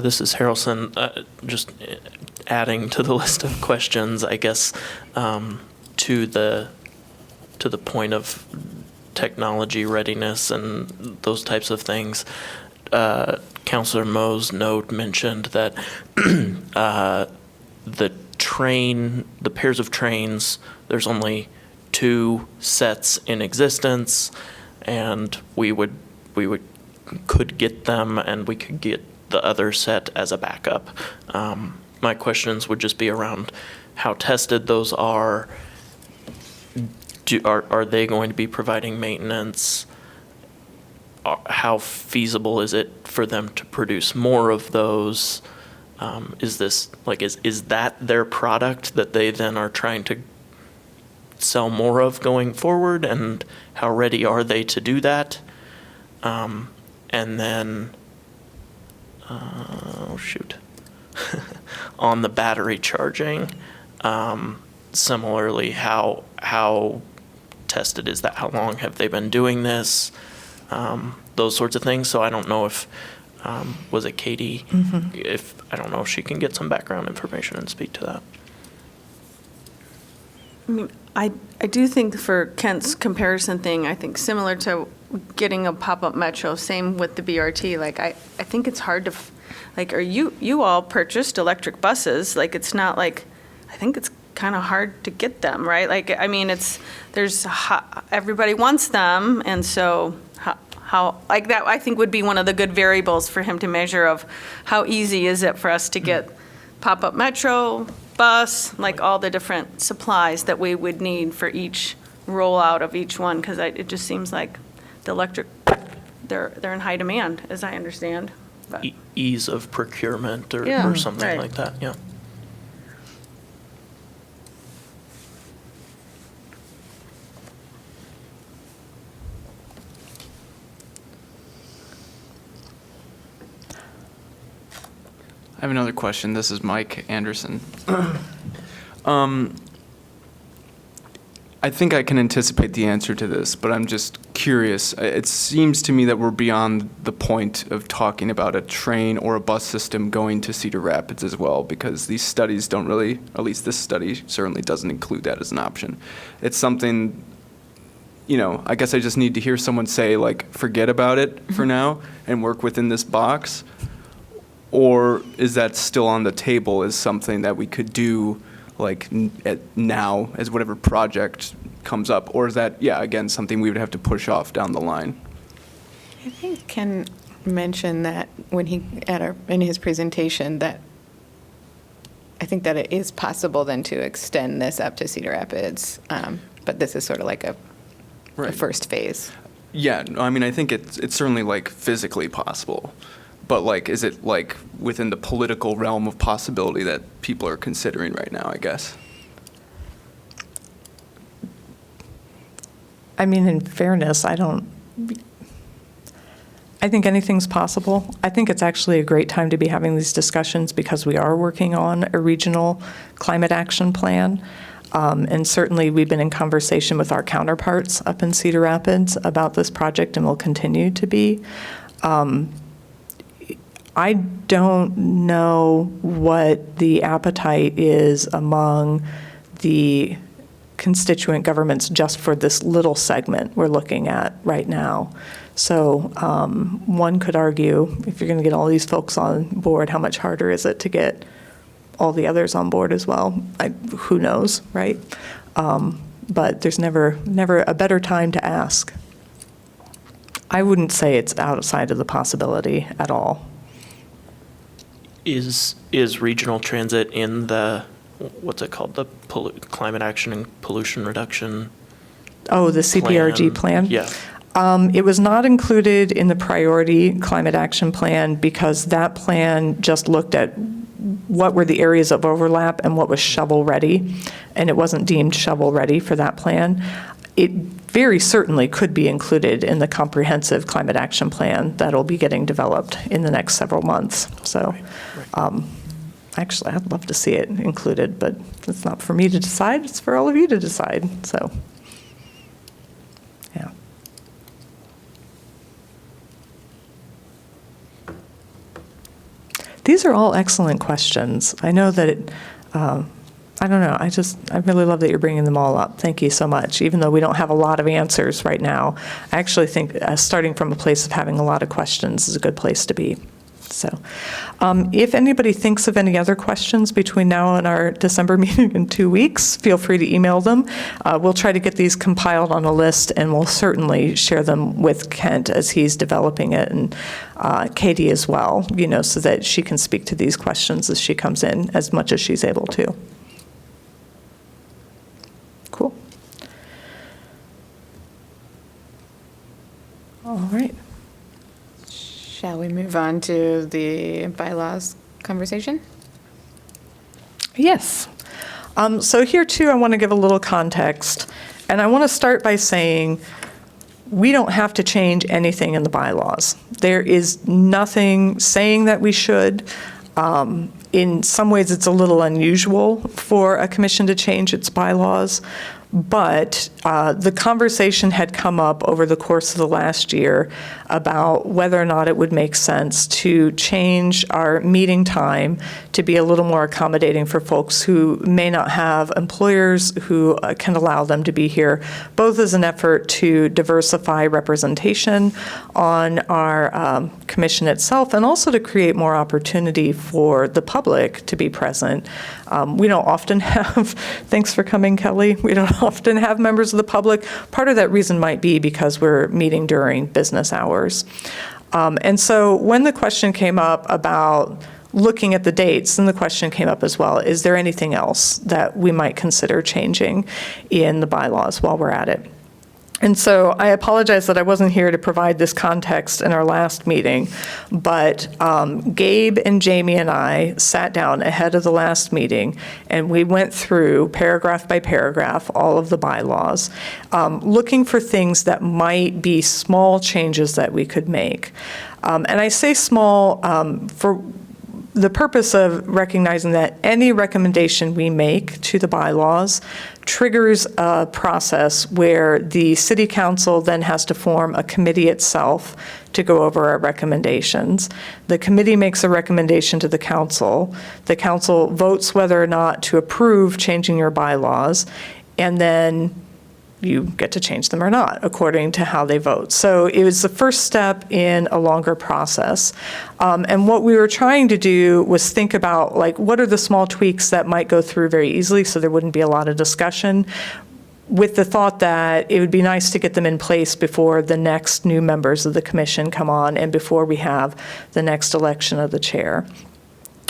This is Harrelson. Just adding to the list of questions, I guess, to the point of technology readiness and those types of things. Councilor Mo's note mentioned that the pairs of trains, there's only 2 sets in existence, and we could get them, and we could get the other set as a backup. My questions would just be around how tested those are. Are they going to be providing maintenance? How feasible is it for them to produce more of those? Is this is that their product that they then are trying to sell more of going forward, and how ready are they to do that? And then, on the battery charging, similarly, how tested is that? How long have they been doing this? Those sorts of things. So I don't know if, was it Katie? I don't know if she can get some background information and speak to that. I mean, I do think for Kent's comparison thing, I think similar to getting a pop-up metro, same with the BRT, like, I think it's hard to, like, you all purchased electric buses, like, it's not like, I think it's kind of hard to get them, right? Like, I mean, everybody wants them, and so how, like, that, I think would be one of the good variables for him to measure of how easy is it for us to get pop-up metro, bus, like all the different supplies that we would need for each rollout of each one, because it just seems like the electric, they're in high demand, as I understand. But- Ease of procurement Yeah, or something right. like that, yeah. I have another question. This is Mike Anderson. I think I can anticipate the answer to this, but I'm just curious. It seems to me that we're beyond the point of talking about a train or a bus system going to Cedar Rapids as well, because these studies don't really, at least this study certainly doesn't include that as an option. It's something, I guess I just need to hear someone say, like, forget about it for now and work within this box. Or is that still on the table as something that we could do, like, now as whatever project comes up? Or is that, again, something we would have to push off down the line? I think Ken mentioned that when in his presentation, that I think that it is possible then to extend this up to Cedar Rapids, but this is sort of like a first phase. Yeah, I mean, I think it's certainly, like, physically possible. But, like, is it, like, within the political realm of possibility that people are considering right now, I guess? I mean, in fairness, I think anything's possible. I think it's actually a great time to be having these discussions because we are working on a regional climate action plan. And certainly, we've been in conversation with our counterparts up in Cedar Rapids about this project and will continue to be. I don't know what the appetite is among the constituent governments just for this little segment we're looking at right now. So one could argue, if you're going to get all these folks on board, how much harder is it to get all the others on board as well? Who knows, right? But there's never a better time to ask. I wouldn't say it's outside of the possibility at all. Is regional transit in the, what's it called, the climate action and pollution reduction? Oh, the CPRG plan? Yeah. It was not included in the priority climate action plan because that plan just looked at what were the areas of overlap and what was shovel-ready, and it wasn't deemed shovel-ready for that plan. It very certainly could be included in the comprehensive climate action plan that'll be getting developed in the next several months. So actually, I'd love to see it included, but it's not for me to decide. It's for all of you to decide. So, yeah. These are all excellent questions. I know that I don't know. I really love that you're bringing them all up. Thank you so much. Even though we don't have a lot of answers right now, I actually think starting from a place of having a lot of questions is a good place to be. So if anybody thinks of any other questions between now and our December meeting in 2 weeks, feel free to email them. We'll try to get these compiled on a list, and we'll certainly share them with Kent as he's developing it, and Katie as well, so that she can speak to these questions as she comes in as much as she's able to. Cool. All right. Shall we move on to the bylaws conversation? Yes. So here too, I want to give a little context, and I want to start by saying we don't have to change anything in the bylaws. There is nothing saying that we should. In some ways, it's a little unusual for a commission to change its bylaws, but the conversation had come up over the course of the last year about whether or not it would make sense to change our meeting time to be a little more accommodating for folks who may not have employers who can allow them to be here, both as an effort to diversify representation on our commission itself and also to create more opportunity for the public to be present. We don't often have, thanks for coming, Kelly, we don't often have members of the public. Part of that reason might be because we're meeting during business hours. And so when the question came up about looking at the dates, then the question came up as well, is there anything else that we might consider changing in the bylaws while we're at it? And so I apologize that I wasn't here to provide this context in our last meeting, but Gabe and Jamie and I sat down ahead of the last meeting, and we went through paragraph by paragraph all of the bylaws, looking for things that might be small changes that we could make. And I say small for the purpose of recognizing that any recommendation we make to the bylaws triggers a process where the city council then has to form a committee itself to go over our recommendations. The committee makes a recommendation to the council. The council votes whether or not to approve changing your bylaws, and then you get to change them or not, according to how they vote. So it was the first step in a longer process. And what we were trying to do was think about, like, what are the small tweaks that might go through very easily so there wouldn't be a lot of discussion, with the thought that it would be nice to get them in place before the next new members of the commission come on and before we have the next election of the chair.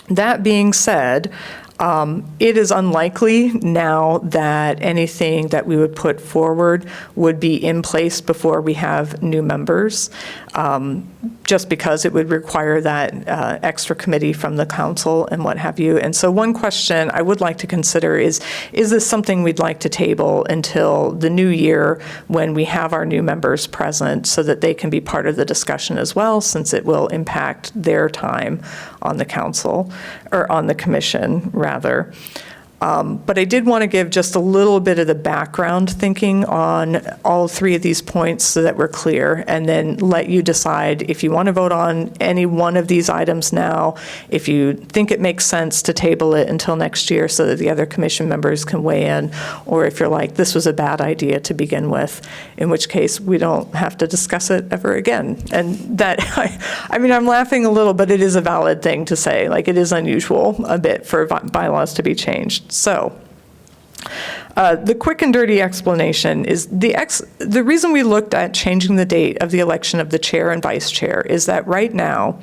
That being said, it is unlikely now that anything that we would put forward would be in place before we have new members, just because it would require that extra committee from the council and what have you. And so one question I would like to consider is this something we'd like to table until the new year when we have our new members present so that they can be part of the discussion as well, since it will impact their time on the council, or on the commission, rather. But I did want to give just a little bit of the background thinking on all three of these points so that we're clear, and then let you decide if you want to vote on any one of these items now, if you think it makes sense to table it until next year so that the other commission members can weigh in, or if you're like, this was a bad idea to begin with, in which case we don't have to discuss it ever again. And that, I mean, I'm laughing a little, but it is a valid thing to say. Like, it is unusual a bit for bylaws to be changed. So the quick and dirty explanation is the reason we looked at changing the date of the election of the chair and vice chair is that right now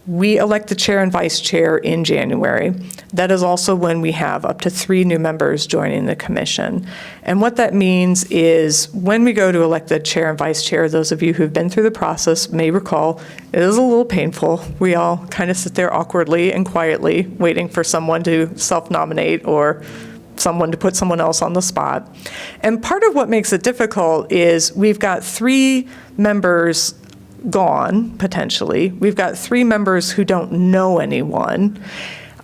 we elect the chair and vice chair in January. That is also when we have up to 3 new members joining the commission. And what that means is when we go to elect the chair and vice chair, those of you who've been through the process may recall, it is a little painful. We all kind of sit there awkwardly and quietly waiting for someone to self-nominate or someone to put someone else on the spot. And part of what makes it difficult is we've got 3 members gone, potentially. We've got 3 members who don't know anyone,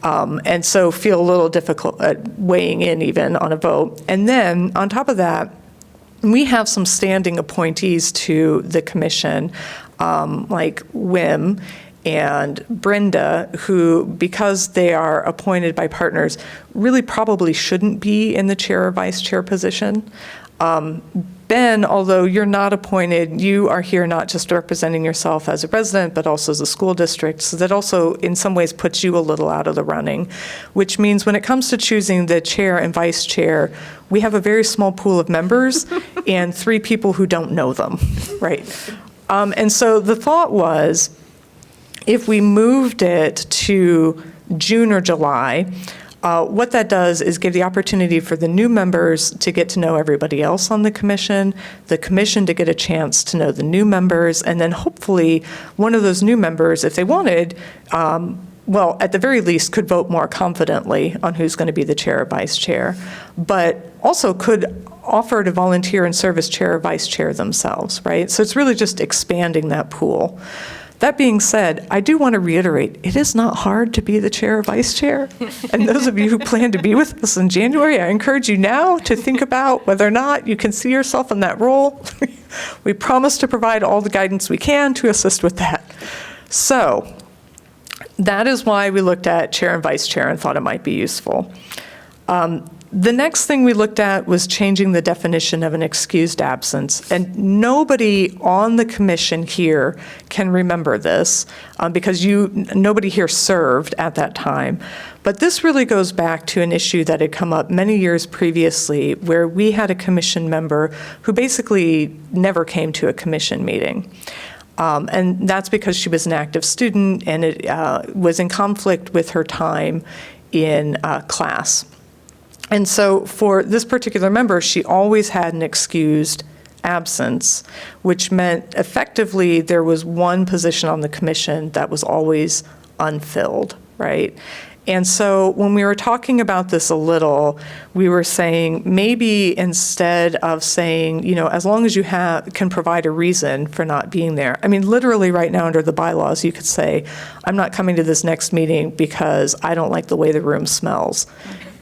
and so feel a little difficult at weighing in even on a vote. And then, on top of that, we have some standing appointees to the commission, like Wim and Brenda, who, because they are appointed by partners, really probably shouldn't be in the chair or vice chair position. Ben, although you're not appointed, you are here not just representing yourself as a resident, but also as a school district. So that also, in some ways, puts you a little out of the running, which means when it comes to choosing the chair and vice chair, we have a very small pool of members and 3 people who don't know them, right? And so the thought was, if we moved it to June or July, what that does is give the opportunity for the new members to get to know everybody else on the commission to get a chance to know the new members, and then hopefully one of those new members, if they wanted, well, at the very least, could vote more confidently on who's going to be the chair or vice chair, but also could offer to volunteer and serve as chair or vice chair themselves, right? So it's really just expanding that pool. That being said, I do want to reiterate, it is not hard to be the chair or vice chair. And those of you who plan to be with us in January, I encourage you now to think about whether or not you can see yourself in that role. We promise to provide all the guidance we can to assist with that. So that is why we looked at chair and vice chair and thought it might be useful. The next thing we looked at was changing the definition of an excused absence. And nobody on the commission here can remember this because nobody here served at that time. But this really goes back to an issue that had come up many years previously where we had a commission member who basically never came to a commission meeting. And that's because she was an active student and it was in conflict with her time in class. And so for this particular member, she always had an excused absence, which meant effectively there was one position on the commission that was always unfilled, right? And so when we were talking about this a little, we were saying maybe instead of saying, as long as you can provide a reason for not being there. I mean, literally right now under the bylaws, you could say, I'm not coming to this next meeting because I don't like the way the room smells.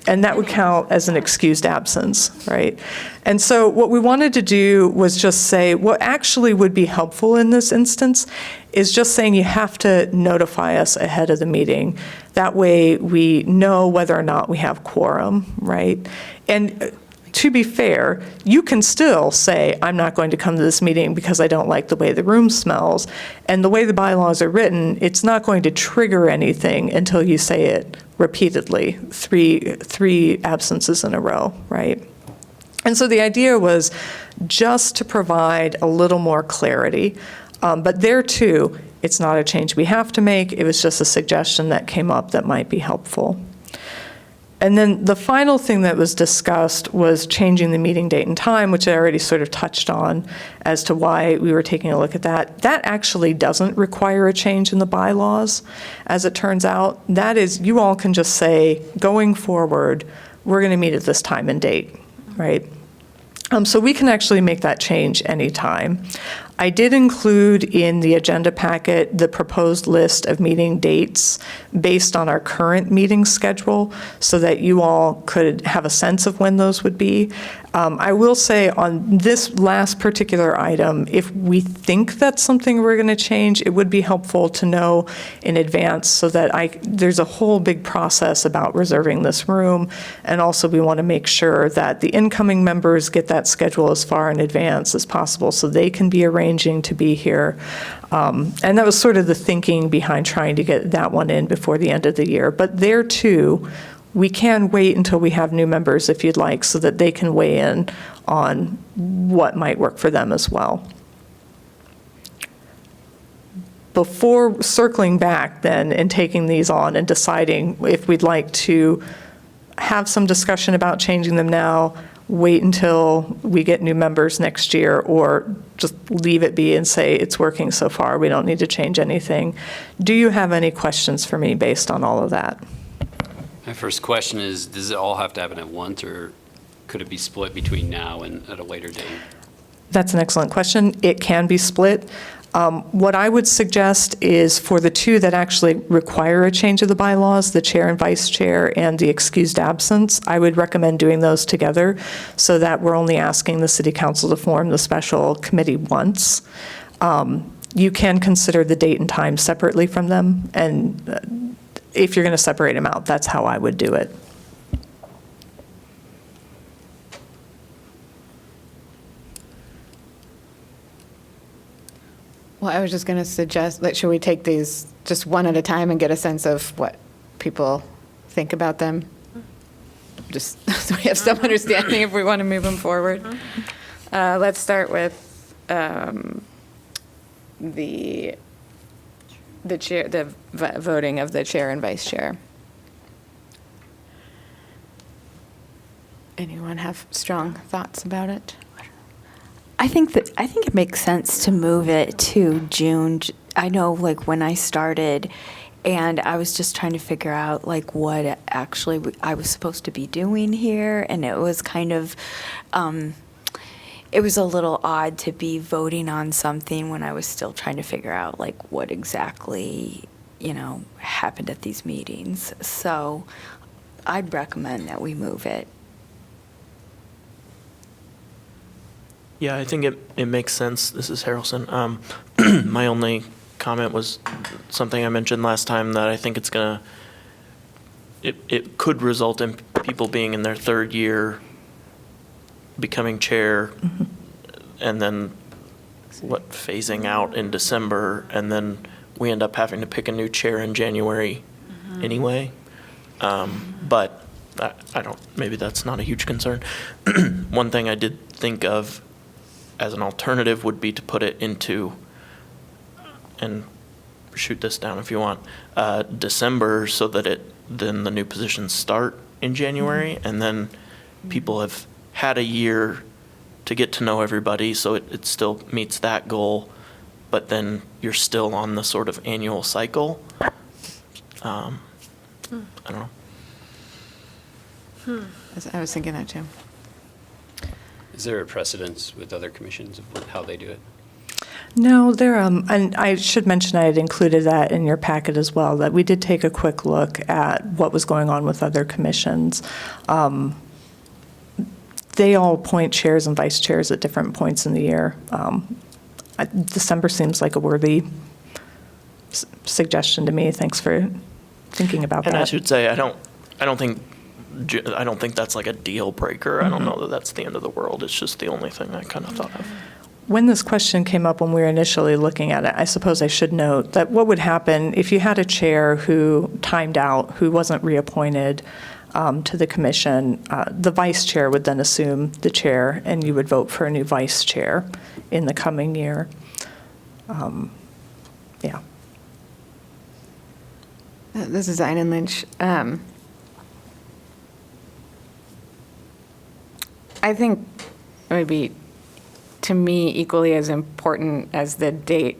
And that would count as an excused absence, right? And so what we wanted to do was just say what actually would be helpful in this instance is just saying you have to notify us ahead of the meeting. That way we know whether or not we have quorum, right? And to be fair, you can still say, I'm not going to come to this meeting because I don't like the way the room smells. And the way the bylaws are written, it's not going to trigger anything until you say it repeatedly, three absences in a row, right? And so the idea was just to provide a little more clarity. But there too, it's not a change we have to make. It was just a suggestion that came up that might be helpful. And then the final thing that was discussed was changing the meeting date and time, which I already sort of touched on as to why we were taking a look at that. That actually doesn't require a change in the bylaws, as it turns out. That is, you all can just say, going forward, we're going to meet at this time and date, right? So we can actually make that change anytime. I did include in the agenda packet the proposed list of meeting dates based on our current meeting schedule so that you all could have a sense of when those would be. I will say on this last particular item, if we think that's something we're going to change, it would be helpful to know in advance so that there's a whole big process about reserving this room. And also we want to make sure that the incoming members get that schedule as far in advance as possible so they can be arranging to be here. And that was sort of the thinking behind trying to get that one in before the end of the year. But there too, we can wait until we have new members if you'd like so that they can weigh in on what might work for them as well. Before circling back then and taking these on and deciding if we'd like to have some discussion about changing them now, wait until we get new members next year, or just leave it be and say it's working so far, we don't need to change anything. Do you have any questions for me based on all of that? My first question is, does it all have to happen at once, or could it be split between now and at a later date? That's an excellent question. It can be split. What I would suggest is for the two that actually require a change of the bylaws, the chair and vice chair and the excused absence, I would recommend doing those together so that we're only asking the city council to form the special committee once. You can consider the date and time separately from them, and if you're going to separate them out, that's how I would do it. Well, I was just going to suggest, should we take these just one at a time and get a sense of what people think about them? Just so we have some understanding if we want to move them forward. Let's start with the chair, the voting of the chair and vice chair. Anyone have strong thoughts about it? I think it makes sense to move it to June. I know, like, when I started, And I was just trying to figure out like what actually I was supposed to be doing here. And it was kind of, it was a little odd to be voting on something when I was still trying to figure out like what exactly, happened at these meetings. So I'd recommend that we move it. Yeah, I think it makes sense. This is Harrelson. My only comment was something I mentioned last time, that I think it could result in people being in their third year, becoming chair, and then phasing out in December, and then we end up having to pick a new chair in January anyway. But I don't, maybe that's not a huge concern. One thing I did think of as an alternative would be to put it into, and shoot this down if you want, December, so that then the new positions start in January, and then people have had a year to get to know everybody, so it still meets that goal, but then you're still on the sort of annual cycle. I don't know. I was thinking that too. Is there a precedence with other commissions of how they do it? No, and I should mention I had included that in your packet as well, that we did take a quick look at what was going on with other commissions. They all appoint chairs and vice chairs at different points in the year. December seems like a worthy suggestion to me. Thanks for thinking about that. And I should say, I don't think that's like a deal breaker. I don't know that that's the end of the world. It's just the only thing I kind of thought of. When this question came up when we were initially looking at it, I suppose I should note that what would happen if you had a chair who timed out, who wasn't reappointed to the commission, the vice chair would then assume the chair, and you would vote for a new vice chair in the coming year. Yeah. This is Einan Lynch. I think it would be, to me, equally as important as the date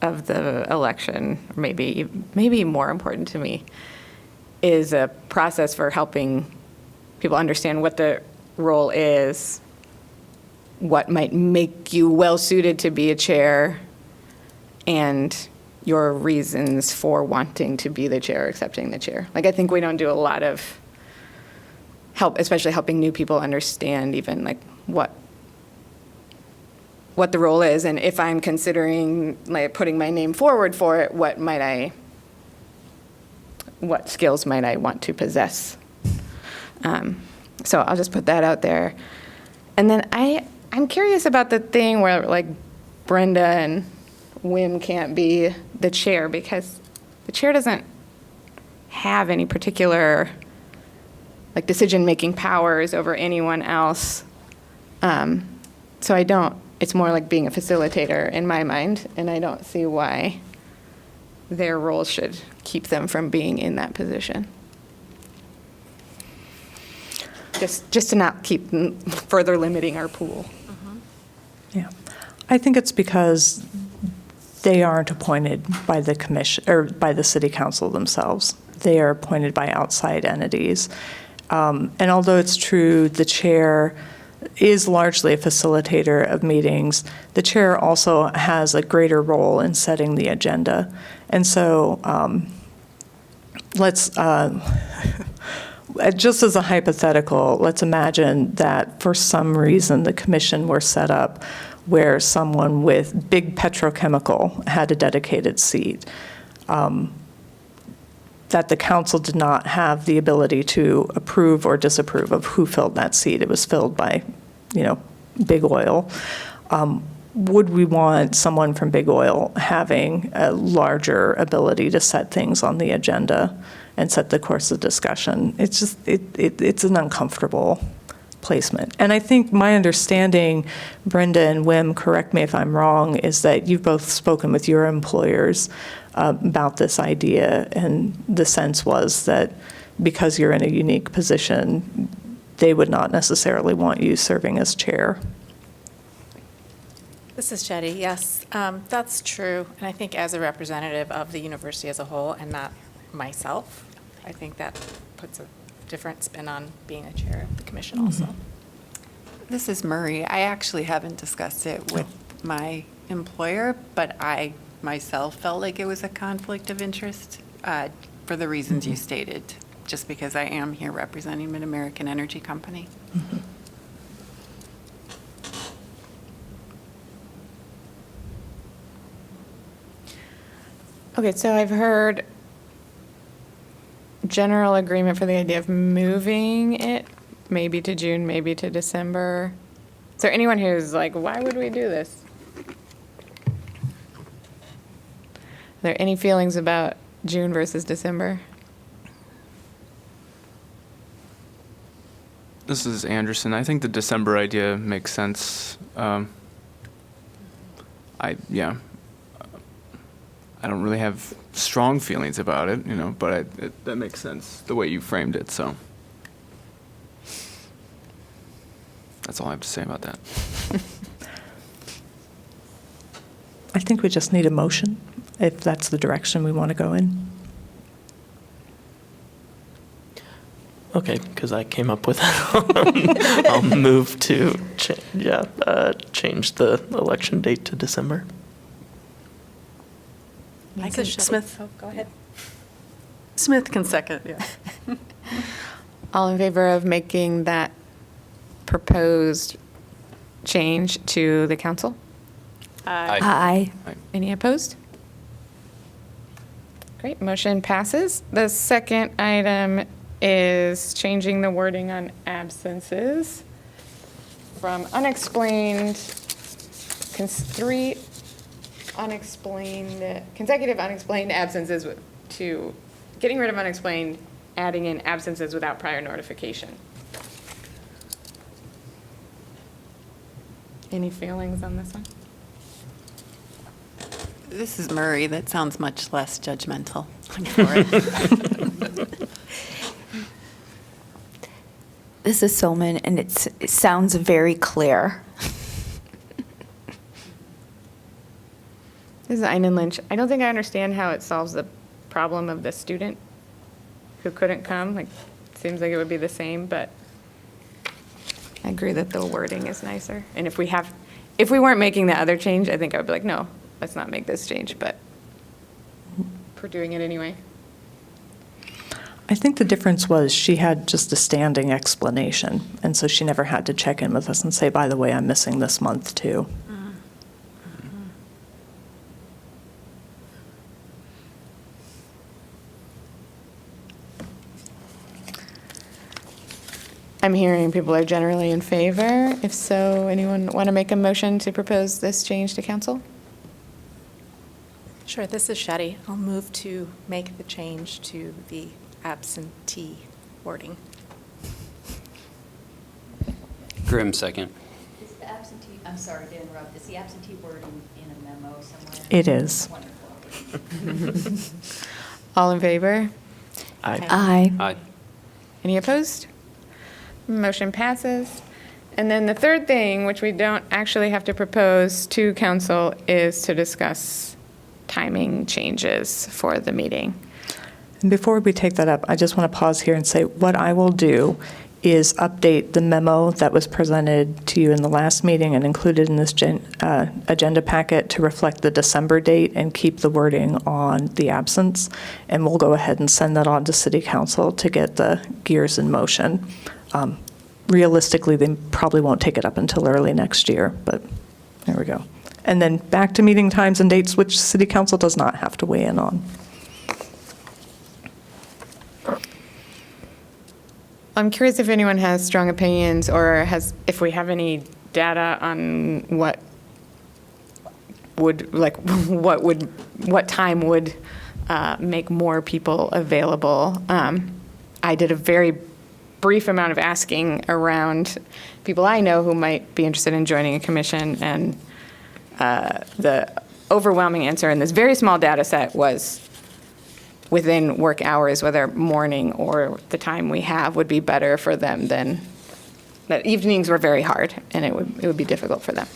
of the election, or maybe more important to me, is a process for helping people understand what the role is, what might make you well-suited to be a chair, and your reasons for wanting to be the chair or accepting the chair. Like, I think we don't do a lot of help, especially helping new people understand even like what the role is, and if I'm considering like putting my name forward for it, what skills might I want to possess? So I'll just put that out there. And then I'm curious about the thing where like Brenda and Wim can't be the chair, because the chair doesn't have any particular like decision-making powers over anyone else. So it's more like being a facilitator in my mind, and I don't see why their role should keep them from being in that position. Just to not keep further limiting our pool. Yeah. I think it's because they aren't appointed by the commission or by the city council themselves. They are appointed by outside entities. And although it's true the chair is largely a facilitator of meetings, the chair also has a greater role in setting the agenda. And so let's, just as a hypothetical, let's imagine that for some reason the commission were set up where someone with big petrochemical had a dedicated seat. That the council did not have the ability to approve or disapprove of who filled that seat. It was filled by, Big Oil. Would we want someone from Big Oil having a larger ability to set things on the agenda and set the course of discussion? It's just, it's an uncomfortable placement. And I think my understanding, Brenda and Wim, correct me if I'm wrong, is that you've both spoken with your employers about this idea, and the sense was that because you're in a unique position, they would not necessarily want you serving as chair. This is Shetty, yes, that's true. And I think as a representative of the university as a whole and not myself, I think that puts a different spin on being a chair of the commission also. This is Murray. I actually haven't discussed it with my employer, but I myself felt like it was a conflict of interest for the reasons you stated, just because I am here representing Mid-American Energy Company. Okay, so I've heard general agreement for the idea of moving it, maybe to June, maybe to December. Is there anyone who's like, why would we do this? Are there any feelings about June versus December? This is Anderson. I think the December idea makes sense. I don't really have strong feelings about it, but that makes sense the way you framed it. So that's all I have to say about that. I think we just need a motion, if that's the direction we want to go in. Okay, because I came up with that. I'll move to change the election date to December. I can, Smith, go ahead. Smith can second, yeah. All in favor of making that proposed change to the council? Aye. Any opposed? Great, motion passes. The second item is changing the wording on absences from consecutive unexplained absences to getting rid of unexplained, adding in absences without prior notification. Any feelings on this one? This is Murray. That sounds much less judgmental. I'm for it. This is Solman, and it sounds very clear. This is Einan Lynch. I don't think I understand how it solves the problem of the student who couldn't come. Like, it seems like it would be the same, but I agree that the wording is nicer. And if we weren't making the other change, I think I would be like, no, let's not make this change, but we're doing it anyway. I think the difference was she had just a standing explanation, and so she never had to check in with us and say, by the way, I'm missing this month too. I'm hearing people are generally in favor. If so, anyone want to make a motion to propose this change to council? Sure, this is Shetty. I'll move to make the change to the absentee wording. Grimm, second. Is the absentee, I'm sorry to interrupt, is the absentee wording in a memo somewhere? It is. Wonderful. All in favor? Aye. Aye. Any opposed? Motion passes. And then the third thing, which we don't actually have to propose to council, is to discuss timing changes for the meeting. And before we take that up, I just want to pause here and say what I will do is update the memo that was presented to you in the last meeting and included in this agenda packet to reflect the December date and keep the wording on the absence. And we'll go ahead and send that on to City Council to get the gears in motion. Realistically, they probably won't take it up until early next year, but there we go. And then back to meeting times and dates, which City Council does not have to weigh in on. I'm curious if anyone has strong opinions or if we have any data on what time would make more people available. I did a very brief amount of asking around people I know who might be interested in joining a commission, and the overwhelming answer in this very small data set was within work hours, whether morning or the time we have would be better for them than that. Evenings were very hard, and it would be difficult for them.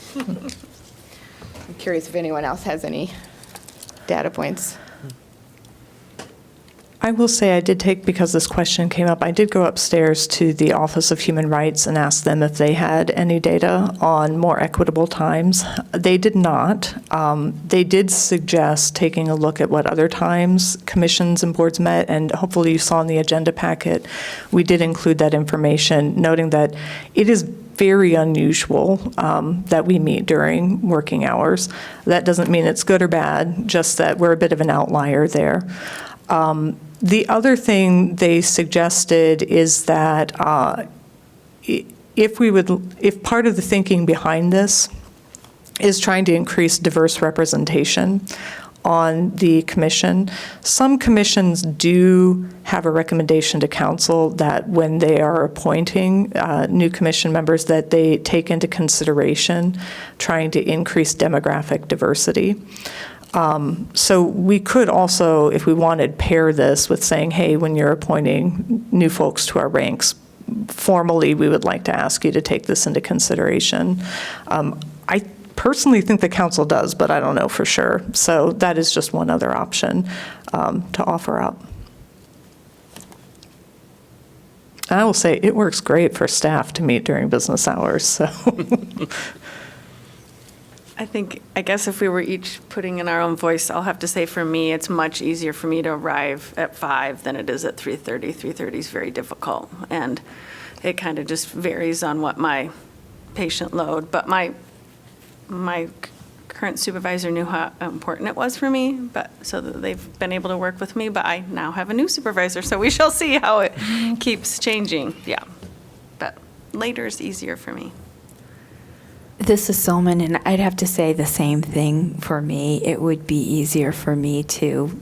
I'm curious if anyone else has any data points. I will say I did take, because this question came up, I did go upstairs to the Office of Human Rights and ask them if they had any data on more equitable times. They did not. They did suggest taking a look at what other times commissions and boards met, and hopefully you saw in the agenda packet, we did include that information, noting that it is very unusual that we meet during working hours. That doesn't mean it's good or bad, just that we're a bit of an outlier there. The other thing they suggested is that if part of the thinking behind this is trying to increase diverse representation on the commission, some commissions do have a recommendation to council that when they are appointing new commission members, that they take into consideration trying to increase demographic diversity. So we could also, if we wanted, pair this with saying, hey, when you're appointing new folks to our ranks, formally, we would like to ask you to take this into consideration. I personally think the council does, but I don't know for sure. So that is just one other option to offer up. And I will say it works great for staff to meet during business hours, so. I guess if we were each putting in our own voice, I'll have to say for me, it's much easier for me to arrive at 5 than it is at 3:30. 3:30 is very difficult, and it kind of just varies on what my patient load. But my current supervisor knew how important it was for me, but so that they've been able to work with me. But I now have a new supervisor, so we shall see how it keeps changing. Yeah, but later is easier for me. This is Solman, and I'd have to say the same thing for me. It would be easier for me to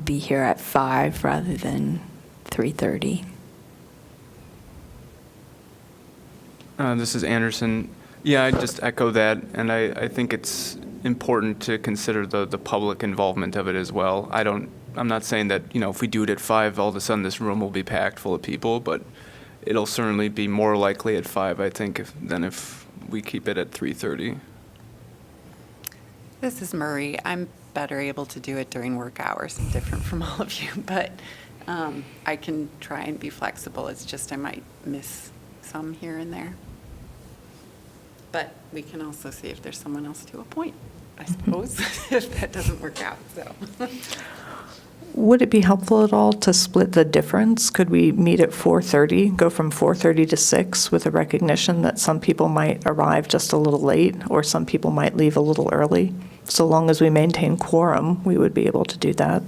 be here at 5 rather than 3:30. This is Anderson. Yeah, I just echo that, and I think it's important to consider the public involvement of it as well. I'm not saying that, if we do it at 5, all of a sudden this room will be packed full of people, but it'll certainly be more likely at 5, I think, than if we keep it at 3:30. This is Murray. I'm better able to do it during work hours. I'm different from all of you, but I can try and be flexible. It's just I might miss some here and there. But we can also see if there's someone else to appoint, I suppose, if that doesn't work out, so. Would it be helpful at all to split the difference? Could we meet at 4:30, go from 4:30 to 6 with a recognition that some people might arrive just a little late or some people might leave a little early? So long as we maintain quorum, we would be able to do that.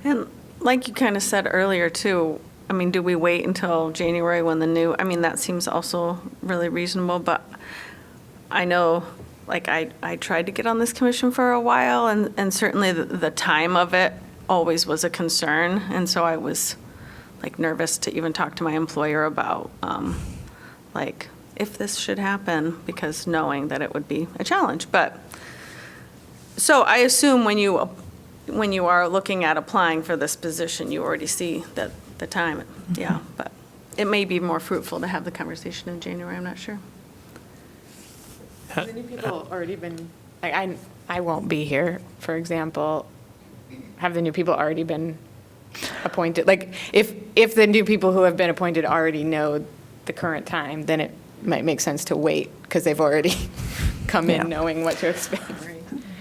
And like you kind of said earlier, too, I mean, do we wait until January when that seems also really reasonable, but I know, like, I tried to get on this commission for a while, and certainly the time of it always was a concern, and so I was, like, nervous to even talk to my employer about, like, if this should happen, because knowing that it would be a challenge. But, so I assume when you are looking at applying for this position, you already see that the time, yeah, but it may be more fruitful to have the conversation in January, I'm not sure. Have any people already been, like, I won't be here, for example. Have the new people already been appointed? Like, if the new people who have been appointed already know the current time, then it might make sense to wait, because they've already come in knowing what to expect.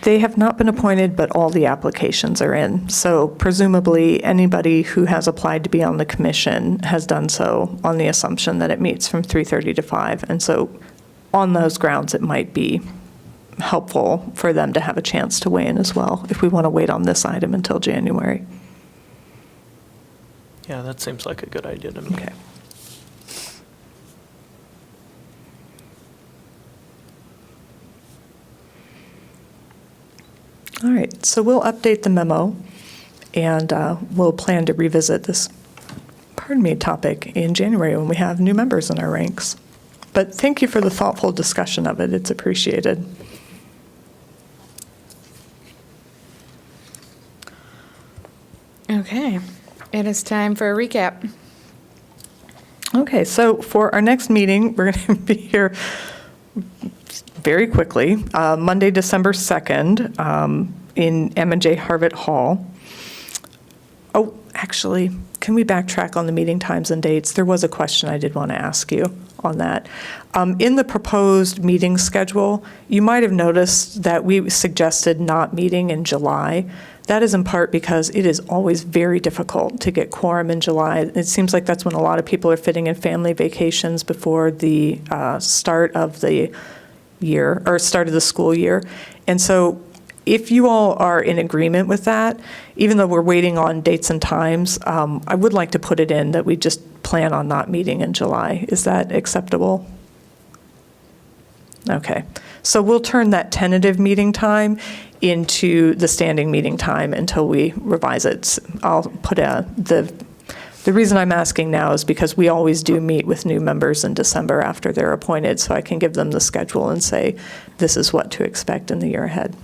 They have not been appointed, but all the applications are in. So presumably, anybody who has applied to be on the commission has done so on the assumption that it meets from 3:30 to 5. And so on those grounds, it might be helpful for them to have a chance to weigh in as well, if we want to wait on this item until January. Yeah, that seems like a good idea to me. Okay. All right, so we'll update the memo, and we'll plan to revisit this, topic in January when we have new members in our ranks. But thank you for the thoughtful discussion of it. It's appreciated. Okay, it is time for a recap. Okay, so for our next meeting, we're going to be here very quickly, Monday, December 2nd, in M&J Harvett Hall. Oh, actually, can we backtrack on the meeting times and dates? There was a question I did want to ask you on that. In the proposed meeting schedule, you might have noticed that we suggested not meeting in July. That is in part because it is always very difficult to get quorum in July. It seems like that's when a lot of people are fitting in family vacations before the start of the year, or start of the school year. And so if you all are in agreement with that, even though we're waiting on dates and times, I would like to put it in that we just plan on not meeting in July. Is that acceptable? Okay. So we'll turn that tentative meeting time into the standing meeting time until we revise it. I'll put the reason I'm asking now is because we always do meet with new members in December after they're appointed, so I can give them the schedule and say, this is what to expect in the year ahead.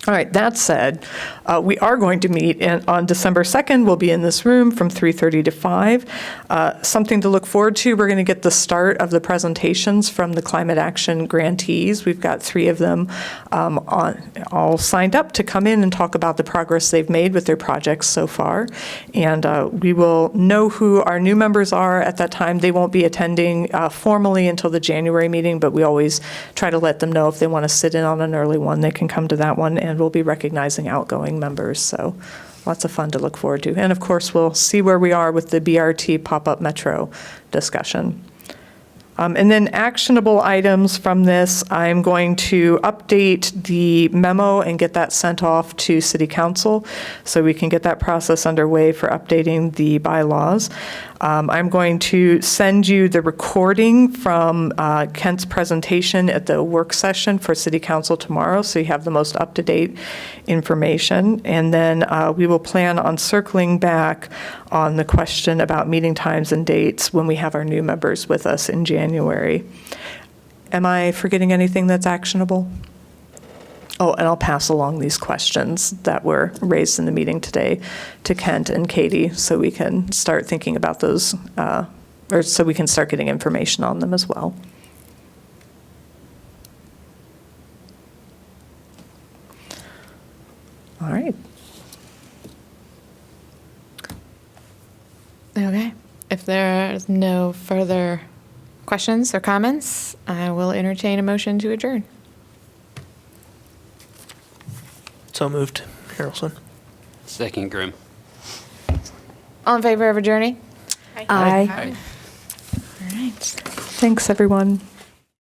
All right, that said, we are going to meet on December 2nd. We'll be in this room from 3:30 to 5. Something to look forward to, we're going to get the start of the presentations from the Climate Action grantees. We've got 3 of them all signed up to come in and talk about the progress they've made with their projects so far. And we will know who our new members are at that time. They won't be attending formally until the January meeting, but we always try to let them know if they want to sit in on an early one, they can come to that one. And we'll be recognizing outgoing members, so lots of fun to look forward to. And of course, we'll see where we are with the BRT pop-up metro discussion. And then actionable items from this, I'm going to update the memo and get that sent off to City Council so we can get that process underway for updating the bylaws. I'm going to send you the recording from Kent's presentation at the work session for City Council tomorrow, so you have the most up-to-date information. And then we will plan on circling back on the question about meeting times and dates when we have our new members with us in January. Am I forgetting anything that's actionable? Oh, and I'll pass along these questions that were raised in the meeting today to Kent and Katie so we can start thinking about those, or so we can start getting information on them as well. All right. Okay. If there's no further questions or comments, I will entertain a motion to adjourn. So moved, Harrelson. Second, Grimm. All in favor of adjourning? Aye. All right. Thanks, everyone.